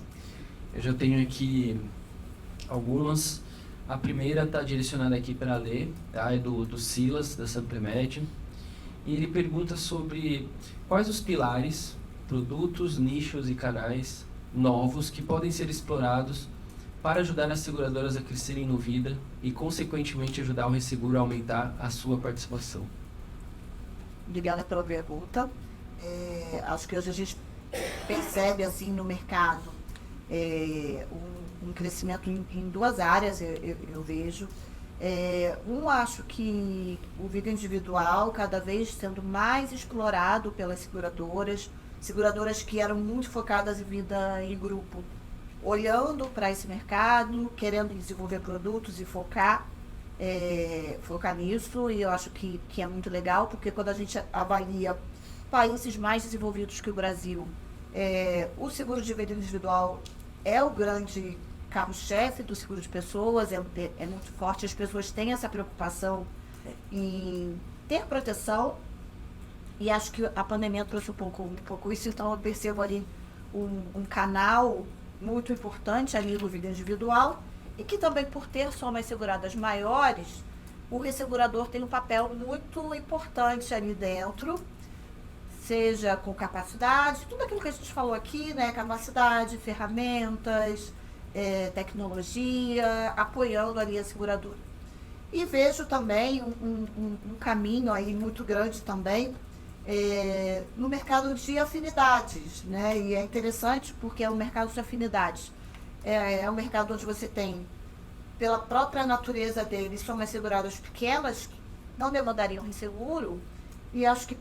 C: Eu já tenho aqui algumas. A primeira está direcionada aqui para a Lê, tá? É do Silas, da Sampremed. E ele pergunta sobre quais os pilares, produtos, nichos e canais novos que podem ser explorados para ajudar as seguradoras a crescerem no Vida e, consequentemente, ajudar o resseguro a aumentar a sua participação.
E: Obrigada pela pergunta. Acho que hoje a gente percebe assim no mercado um crescimento em duas áreas, eu vejo. Acho que o vida individual cada vez sendo mais explorado pelas seguradoras que eram muito focadas em vida em grupo, olhando para esse mercado, querendo desenvolver produtos e focar nisso, e eu acho que é muito legal, porque quando a gente avalia países mais desenvolvidos que o Brasil, o seguro de vida individual é o grande carro-chefe do seguro de pessoas, é muito forte, as pessoas têm essa preocupação em ter proteção, e acho que a pandemia trouxe um pouco isso, então eu percebo ali um canal muito importante ali no vida individual, e que também, por ter somas seguradas maiores, o ressegurador tem um papel muito importante ali dentro, seja com capacidade, tudo aquilo que a gente falou aqui, né? Capacidade, ferramentas, tecnologia, apoiando ali a seguradora. E vejo também um caminho aí muito grande também no mercado de afinidades, né? E é interessante porque é um mercado de afinidades. É um mercado onde você tem pela própria natureza deles, são umas seguradoras pequenas, que não demandariam resseguro, e acho que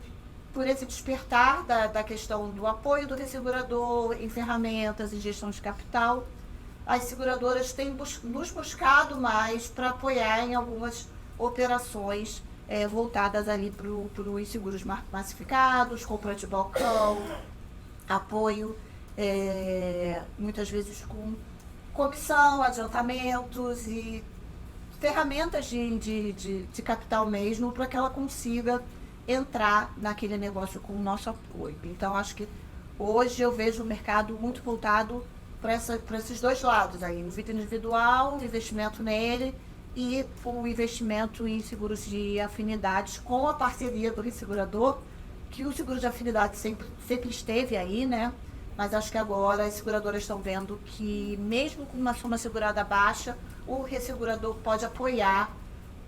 E: por esse despertar da questão do apoio do ressegurador em ferramentas e gestão de capital, as seguradoras têm nos buscado mais para apoiar em algumas operações voltadas ali para os seguros massificados, compra de balcão, apoio, muitas vezes com comissão, adiantamentos e ferramentas de capital mesmo para que ela consiga entrar naquele negócio com o nosso apoio. Então, acho que hoje eu vejo o mercado muito voltado para esses dois lados aí, o vida individual, o investimento nele e o investimento em seguros de afinidades com a parceria do ressegurador, que o seguro de afinidade sempre esteve aí, né? Mas acho que agora as seguradoras estão vendo que mesmo com uma soma segurada baixa, o ressegurador pode apoiar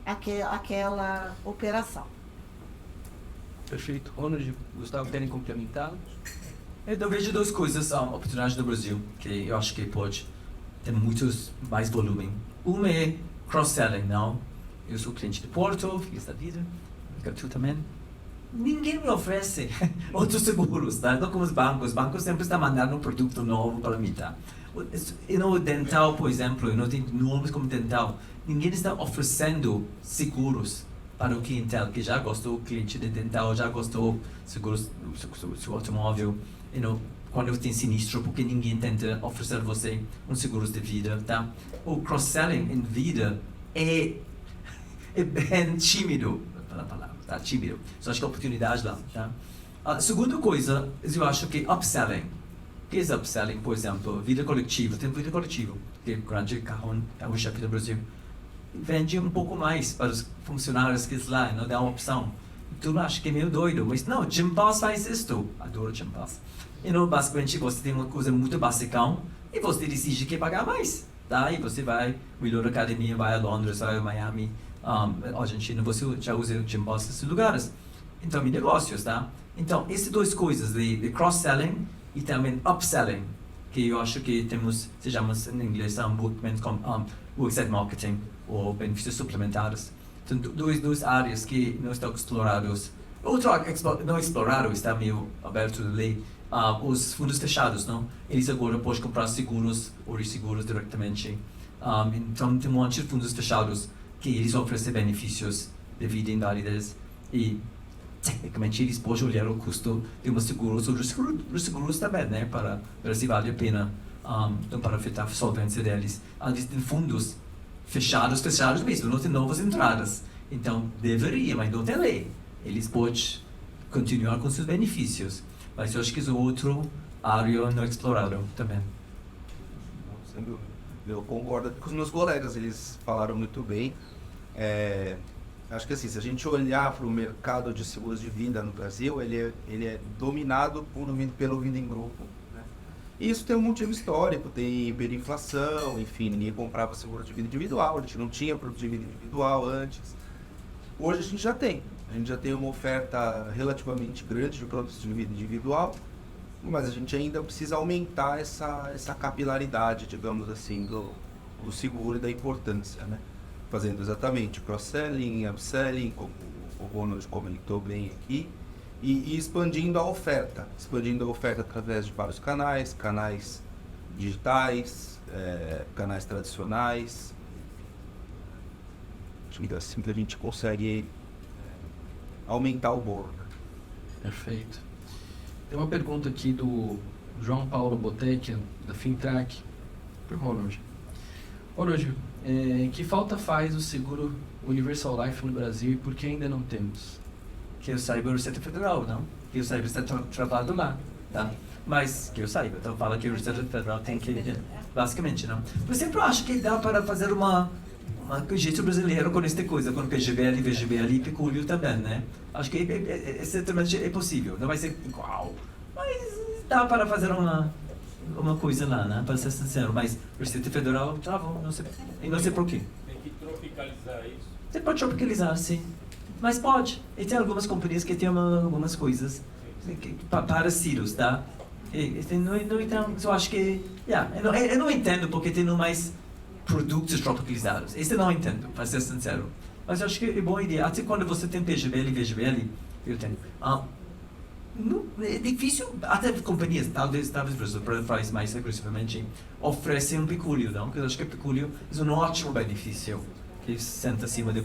E: aquela operação.
C: Perfeito. Ronald, Gustavo, querem complementar?
F: Eu vejo duas coisas, oportunidade no Brasil, que eu acho que pode ter muitos mais volume. Uma é cross-selling, não? Eu sou cliente de Porto, fiz da vida, tu também. Ninguém me oferece outros seguros, tá? Não como os bancos sempre estão mandando um produto novo para mim, tá? E no dental, por exemplo, eu não tenho nomes como dental, ninguém está oferecendo seguros para o clientela que já gostou, cliente de dental, já gostou seguros do seu automóvel, quando tem sinistro, porque ninguém tenta oferecer você um seguro de vida, tá? O cross-selling em vida é bem tímido, pela palavra, tá? Tímido. Só acho que é oportunidade lá, tá? A segunda coisa, eu acho que upselling. O que é upselling, por exemplo? Vida coletiva, tem vida coletiva, que é o grande carro, é o chefe do Brasil. Vende um pouco mais para os funcionários que estão lá, não dá uma opção. Tu acha que é meio doido, mas não, Gym Pass faz isto. Adoro Gym Pass. Basicamente, você tem uma coisa muito basicão e você decide que pagar mais, tá? E você vai, melhor academia, vai a Londres, vai a Miami, Argentina, você já usa o Gym Pass nesses lugares. Então, negócios, tá? Então, essas duas coisas, de cross-selling e também upselling, que eu acho que temos, se chama em inglês, worksite marketing, ou benefícios suplementares. São duas áreas que não estão exploradas. Outra não explorado, está meio aberto de lei. Os fundos fechados, não? Eles agora podem comprar seguros ou resseguros diretamente. Então, tem um monte de fundos fechados que eles oferecem benefícios de vida e invalidez. E, tecnicamente, eles podem olhar o custo de um seguro ou os seguros também, né? Para ver se vale a pena, então, para afetar a solvência deles. Eles têm fundos fechados mesmo, não tem novas entradas. Então, deveria, mas não tem lei. Eles podem continuar com seus benefícios. Mas eu acho que é outra área não explorada também.
D: Sem dúvida. Eu concordo com os meus colegas, eles falaram muito bem. Acho que assim, se a gente olhar para o mercado de seguros de vida no Brasil, ele é dominado pelo vida em grupo. Né? E isso tem um motivo histórico, tem hiperinflação, enfim, ninguém comprava seguro de vida individual, a gente não tinha produto de vida individual antes. Hoje a gente já tem. A gente já tem uma oferta relativamente grande de produtos de vida individual, mas a gente ainda precisa aumentar essa capilaridade, digamos assim, do seguro e da importância, né? Fazendo exatamente cross-selling, upselling, como o Ronald comentou bem aqui, e expandindo a oferta através de vários canais digitais, canais tradicionais. Acho que assim que a gente consegue aumentar o bolo.
C: Perfeito. Tem uma pergunta aqui do João Paulo Botecchia, da Fintrack, para o Ronald. Ronald, que falta faz o seguro Universal Life no Brasil e por que ainda não temos?
F: Que eu saiba, o Receita Federal, não? Que eu saiba, está travado lá, tá? Mas, que eu saiba, então fala que o Receita Federal tem que, basicamente, não? Eu sempre acho que dá para fazer um jeito brasileiro com esta coisa, com PGBL, VGBL e peculio também, né? Acho que certamente é possível, não vai ser igual, mas dá para fazer uma coisa lá, né? Para ser sincero, mas Receita Federal travou, não sei por quê.
G: Tem que tropicalizar isso.
F: Você pode tropicalizar, sim, mas pode. E tem algumas companhias que têm algumas coisas parecidas, tá? Então, eu acho que, eu não entendo porque tem mais produtos tropicalizados. Isso eu não entendo, para ser sincero. Mas eu acho que é boa ideia. Até quando você tem PGBL e VGBL, eu tenho. Não, é difícil, até companhias, talvez para falar isso mais agressivamente, oferecem um pecúlio, não? Porque eu acho que o pecúlio é um ótimo benefício que senta acima de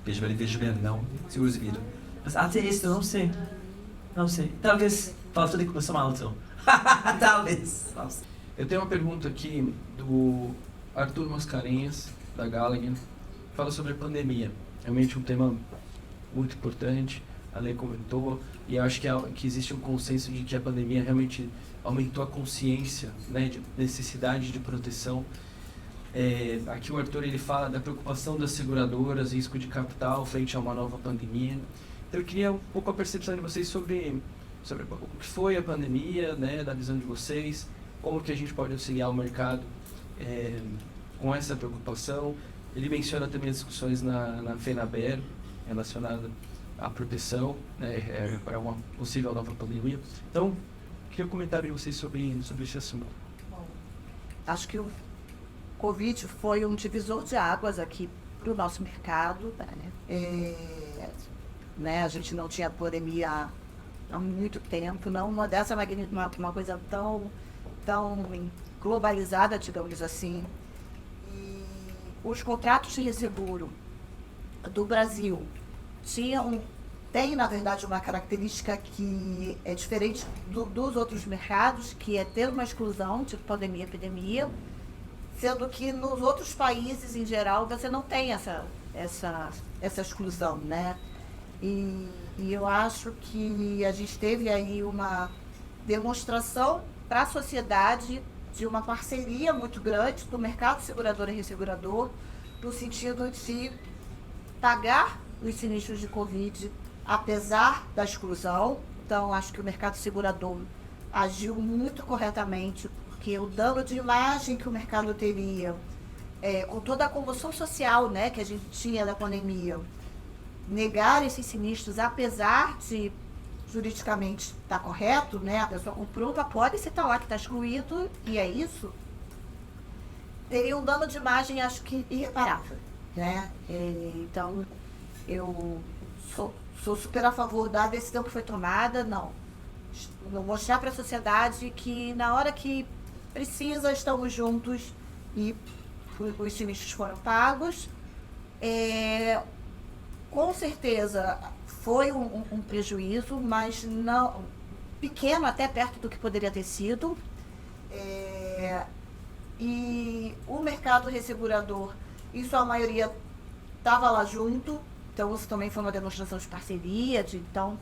F: PGBL e VGBL, não? Seguros de vida. Mas até isso eu não sei. Não sei. Talvez falta de começar alto. Talvez. Não sei.
C: Eu tenho uma pergunta aqui do Arthur Mascarenhas, da Gallagher. Fala sobre a pandemia. Realmente um tema muito importante. A Lê comentou. E eu acho que existe um consenso de que a pandemia realmente aumentou a consciência, né, de necessidade de proteção. Aqui o Arthur ele fala da preocupação das seguradoras, risco de capital frente a uma nova pandemia. Então eu queria um pouco a percepção de vocês sobre o que foi a pandemia, né, da visão de vocês, como que a gente pode auxiliar o mercado com essa preocupação. Ele menciona também as discussões na FENABER relacionada à proteção, né, para uma possível nova pandemia. Então, queria comentar com vocês sobre esse assunto.
E: Bom, acho que o Covid foi um divisor de águas aqui para o nosso mercado. A gente não tinha pandemia há muito tempo, não uma dessa magnitude, uma coisa tão globalizada, digamos assim. E os contratos de resseguro do Brasil tem, na verdade, uma característica que é diferente dos outros mercados, que é ter uma exclusão de pandemia, epidemia, sendo que nos outros países, em geral, você não tem essa exclusão, né? E eu acho que a gente teve aí uma demonstração para a sociedade de uma parceria muito grande do mercado segurador e ressegurador, no sentido de pagar os sinistros de Covid, apesar da exclusão. Então, acho que o mercado segurador agiu muito corretamente, porque o dano de imagem que o mercado teria, com toda a comoção social, né, que a gente tinha da pandemia, negar esses sinistros, apesar de juridicamente estar correto, né, a pessoa comprou, pode citar lá que está excluído, e é isso, teria um dano de imagem, acho que irreparável, né? Então, eu sou super a favor da decisão que foi tomada, mostrar para a sociedade que na hora que precisa, estamos juntos e os sinistros foram pagos. Com certeza foi um prejuízo, mas não pequeno, até perto do que poderia ter sido. E o mercado ressegurador, em sua maioria, estava lá junto. Então, isso também foi uma demonstração de parceria, então,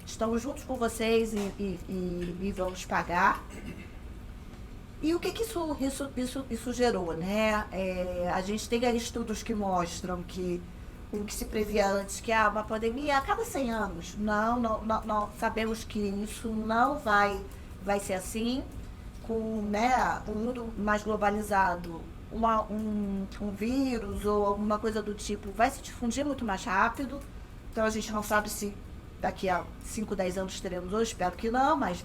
E: estamos juntos com vocês e vamos pagar. E o que isso gerou, né? A gente tem aí estudos que mostram que o que se previa antes, que uma pandemia a cada 100 anos. Não, sabemos que isso não vai ser assim, com, né, um mundo mais globalizado. Um vírus ou alguma coisa do tipo vai se difundir muito mais rápido. Então a gente não sabe se daqui a 5, 10 anos teremos hoje, espero que não, mas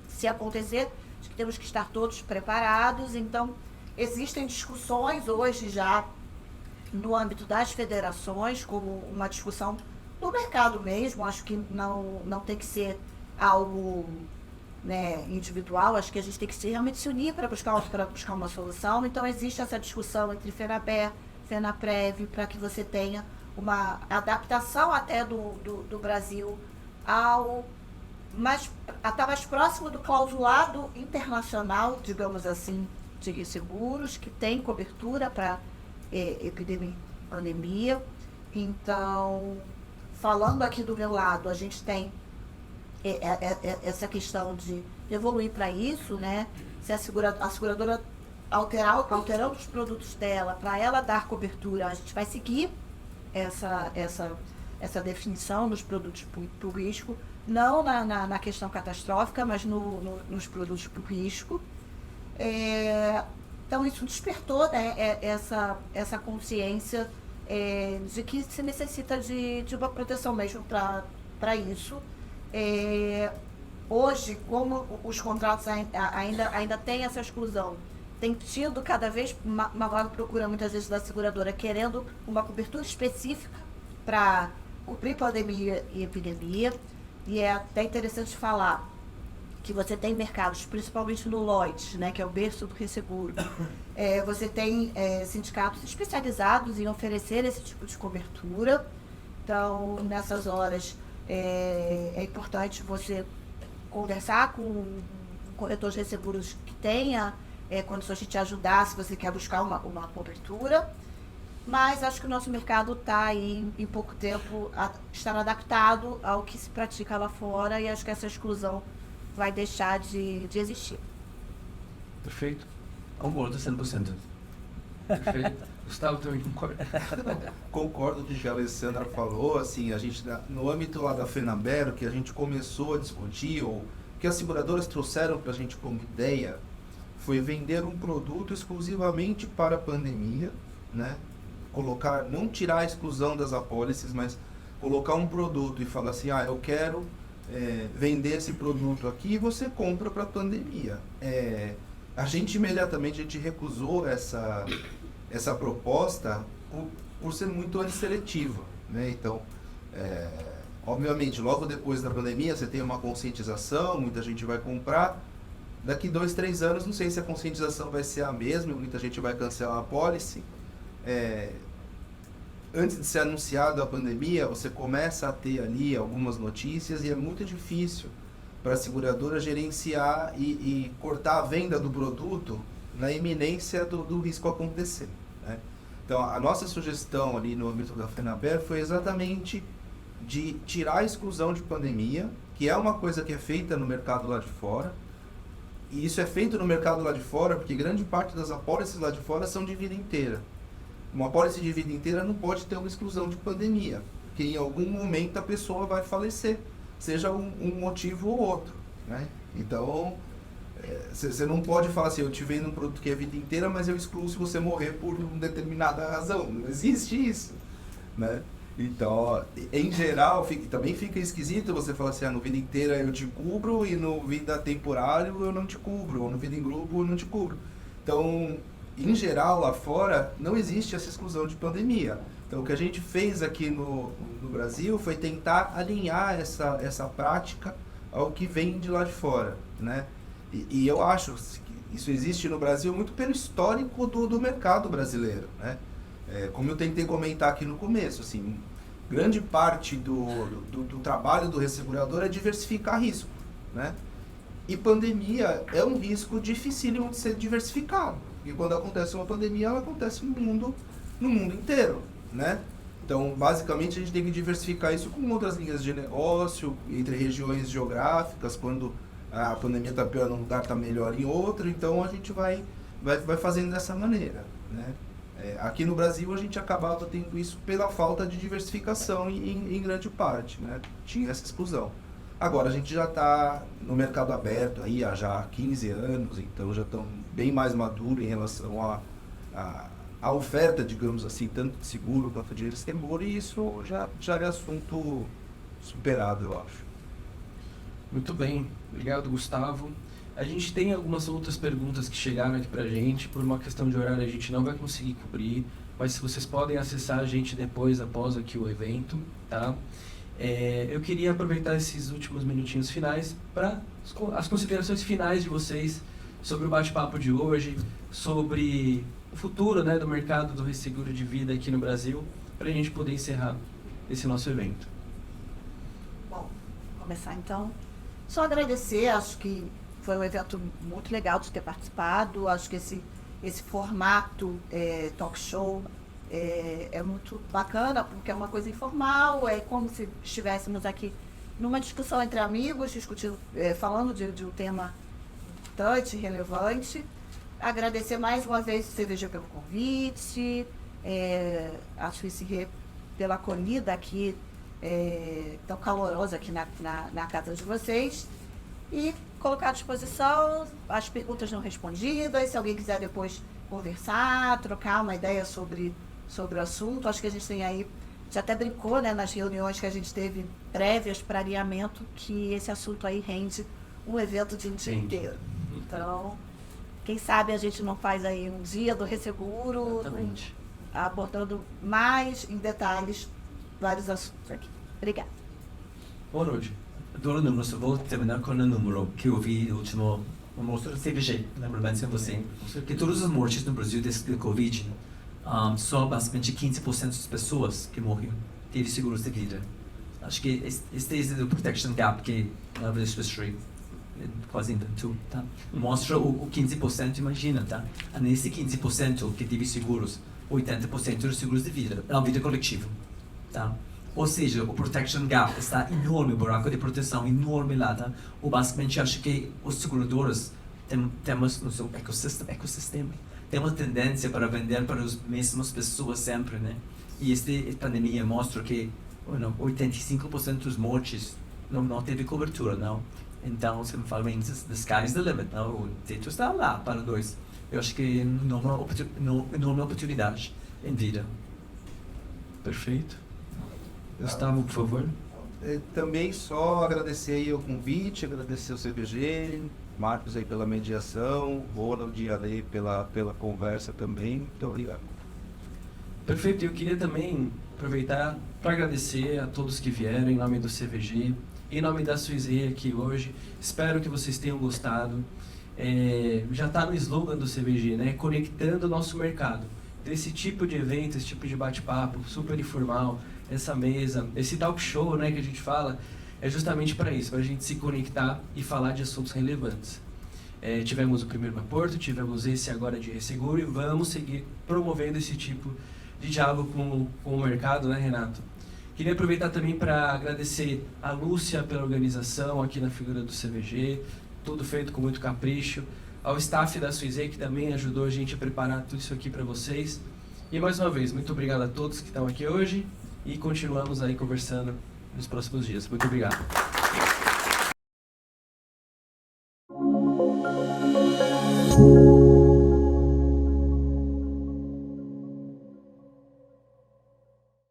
E: se acontecer, acho que temos que estar todos preparados. Então existem discussões hoje já no âmbito das federações, como uma discussão do mercado mesmo. Acho que não tem que ser algo, né, individual. Acho que a gente tem que realmente se unir para buscar uma solução. Então existe essa discussão entre FENABER, FENAPREV, para que você tenha uma adaptação até do Brasil estar mais próximo do clausulado internacional, digamos assim, de seguros, que tem cobertura para epidemia, pandemia. Então, falando aqui do meu lado, a gente tem essa questão de evoluir para isso, né? Se a seguradora alterando os produtos dela, para ela dar cobertura, a gente vai seguir essa definição nos produtos por risco, não na questão catastrófica, mas nos produtos por risco. Então, isso despertou, né, essa consciência de que se necessita de uma proteção mesmo para isso. Hoje, como os contratos ainda têm essa exclusão, tem tido cada vez uma maior procura, muitas vezes, da seguradora, querendo uma cobertura específica para cobrir pandemia e epidemia. E é até interessante falar que você tem mercados, principalmente no Lloyds, né, que é o berço do resseguro. Você tem sindicatos especializados em oferecer esse tipo de cobertura. Então, nessas horas, é importante você conversar com um corretor de resseguros que tenha condições de te ajudar se você quer buscar uma cobertura. Mas acho que o nosso mercado está aí, em pouco tempo, estar adaptado ao que se pratica lá fora, e acho que essa exclusão vai deixar de existir.
A: Perfeito.
F: Concordo 100%.
C: Perfeito. Gustavo também concorda.
D: Concordo com o que a Alessandra falou, assim, a gente, no âmbito lá da FENABER, que a gente começou a discutir, ou que as seguradoras trouxeram para a gente como ideia, foi vender um produto exclusivamente para a pandemia, né? Não tirar a exclusão das apólices, mas colocar um produto e falar assim, eu quero vender esse produto aqui, e você compra para a pandemia. A gente imediatamente recusou essa proposta por ser muito antisseletiva, né? Então, obviamente, logo depois da pandemia, você tem uma conscientização, muita gente vai comprar. Daqui 2, 3 anos, não sei se a conscientização vai ser a mesma, muita gente vai cancelar a apólice. Antes de ser anunciada a pandemia, você começa a ter ali algumas notícias e é muito difícil para a seguradora gerenciar e cortar a venda do produto na iminência do risco acontecer, né? Então, a nossa sugestão ali no âmbito da FENABER foi exatamente de tirar a exclusão de pandemia, que é uma coisa que é feita no mercado lá de fora. E isso é feito no mercado lá de fora porque grande parte das apólices lá de fora são de vida inteira. Uma apólice de vida inteira não pode ter uma exclusão de pandemia, porque em algum momento a pessoa vai falecer, seja um motivo ou outro, né? Então, você não pode falar assim, eu te vendo um produto que é vida inteira, mas eu excluo se você morrer por uma determinada razão. Não existe isso, né? Então, em geral, também fica esquisito você falar assim, no vida inteira eu te cubro e no vida temporário eu não te cubro, ou no vida em grupo eu não te cubro. Então, em geral, lá fora, não existe essa exclusão de pandemia. Então, o que a gente fez aqui no Brasil foi tentar alinhar essa prática ao que vem de lá de fora, né? E eu acho que isso existe no Brasil muito pelo histórico do mercado brasileiro, né? Como eu tentei comentar aqui no começo, assim, grande parte do trabalho do ressegurador é diversificar risco, né? E pandemia é um risco dificílimo de ser diversificado. E quando acontece uma pandemia, ela acontece no mundo inteiro, né? Então, basicamente, a gente tem que diversificar isso com outras linhas de negócio, entre regiões geográficas, quando a pandemia está pior num lugar, está melhor em outro. Então, a gente vai fazendo dessa maneira, né? Aqui no Brasil, a gente acabava tendo isso pela falta de diversificação em grande parte, né? Tinha essa exclusão. Agora, a gente já está no mercado aberto aí há já 15 anos, então já estão bem mais maduro em relação à oferta, digamos assim, tanto de seguro quanto de resseguro, e isso já é assunto superado, eu acho.
C: Muito bem, obrigado, Gustavo. A gente tem algumas outras perguntas que chegaram aqui pra gente, por uma questão de horário a gente não vai conseguir cobrir, mas vocês podem acessar a gente depois, após aqui o evento, tá? Eu queria aproveitar esses últimos minutinhos finais para as considerações finais de vocês sobre o bate-papo de hoje, sobre o futuro, né, do mercado do resseguro de vida aqui no Brasil, para a gente poder encerrar esse nosso evento.
E: Bom, vou começar então. Só agradecer, acho que foi um evento muito legal de ter participado, acho que esse formato talk show é muito bacana, porque é uma coisa informal, é como se estivéssemos aqui numa discussão entre amigos, discutindo, falando de um tema importante, relevante. Agradecer mais uma vez o CVG pelo convite, a Suíça Re pela acolhida aqui, tão calorosa aqui na casa de vocês, e colocar à disposição as perguntas não respondidas, se alguém quiser depois conversar, trocar uma ideia sobre o assunto. Acho que a gente tem aí, já até brincou, né, nas reuniões que a gente teve prévias para alinhamento, que esse assunto aí rende um evento de um dia inteiro. Então, Quem sabe a gente não faz aí um dia do Resseguro,
C: Exatamente.
E: abordando mais em detalhes vários assuntos aqui. Obrigada.
C: Boa noite.
F: Adoro números, só vou terminar com o número que eu vi no último almoço do CVG, lembro bem sem você, que todas as mortes no Brasil desde o Covid, só basicamente 15% das pessoas que morreram teve seguros de vida. Acho que este é o protection gap que a industry quase inventou, tá? Mostra o 15%, imagina, tá? Nesse 15% que teve seguros, 80% dos seguros de vida, é uma vida coletiva, tá? Ou seja, o protection gap está enorme, o buraco de proteção enorme lá, tá? Ou basicamente acho que os seguradores temos no seu ecossistema, tem uma tendência para vender para as mesmas pessoas sempre, né? E esta pandemia mostra que 85% dos mortes não teve cobertura, não? Então, você me fala, the sky's the limit, não? O teto está lá para nós. Eu acho que é uma enorme oportunidade em vida.
C: Perfeito. Gustavo, por favor.
D: Também só agradecer aí o convite, agradecer o CVG, Marcos aí pela mediação, Ronald e Ale pela conversa também. Muito obrigado.
C: Perfeito. Eu queria também aproveitar para agradecer a todos que vieram em nome do CVG, em nome da Suizei aqui hoje. Espero que vocês tenham gostado. Já está no slogan do CVG, né? Conectando o nosso mercado. Desse tipo de evento, esse tipo de bate-papo super informal, essa mesa, esse talk show, né, que a gente fala, é justamente para isso, para a gente se conectar e falar de assuntos relevantes. Tivemos o primeiro na Porto, tivemos esse agora de Resseguro e vamos seguir promovendo esse tipo de diálogo com o mercado, né, Renato? Queria aproveitar também para agradecer a Lúcia pela organização aqui na figura do CVG, tudo feito com muito capricho, ao staff da Suizei que também ajudou a gente a preparar tudo isso aqui para vocês. E mais uma vez, muito obrigado a todos que estão aqui hoje e continuamos aí conversando nos próximos dias. Muito obrigado.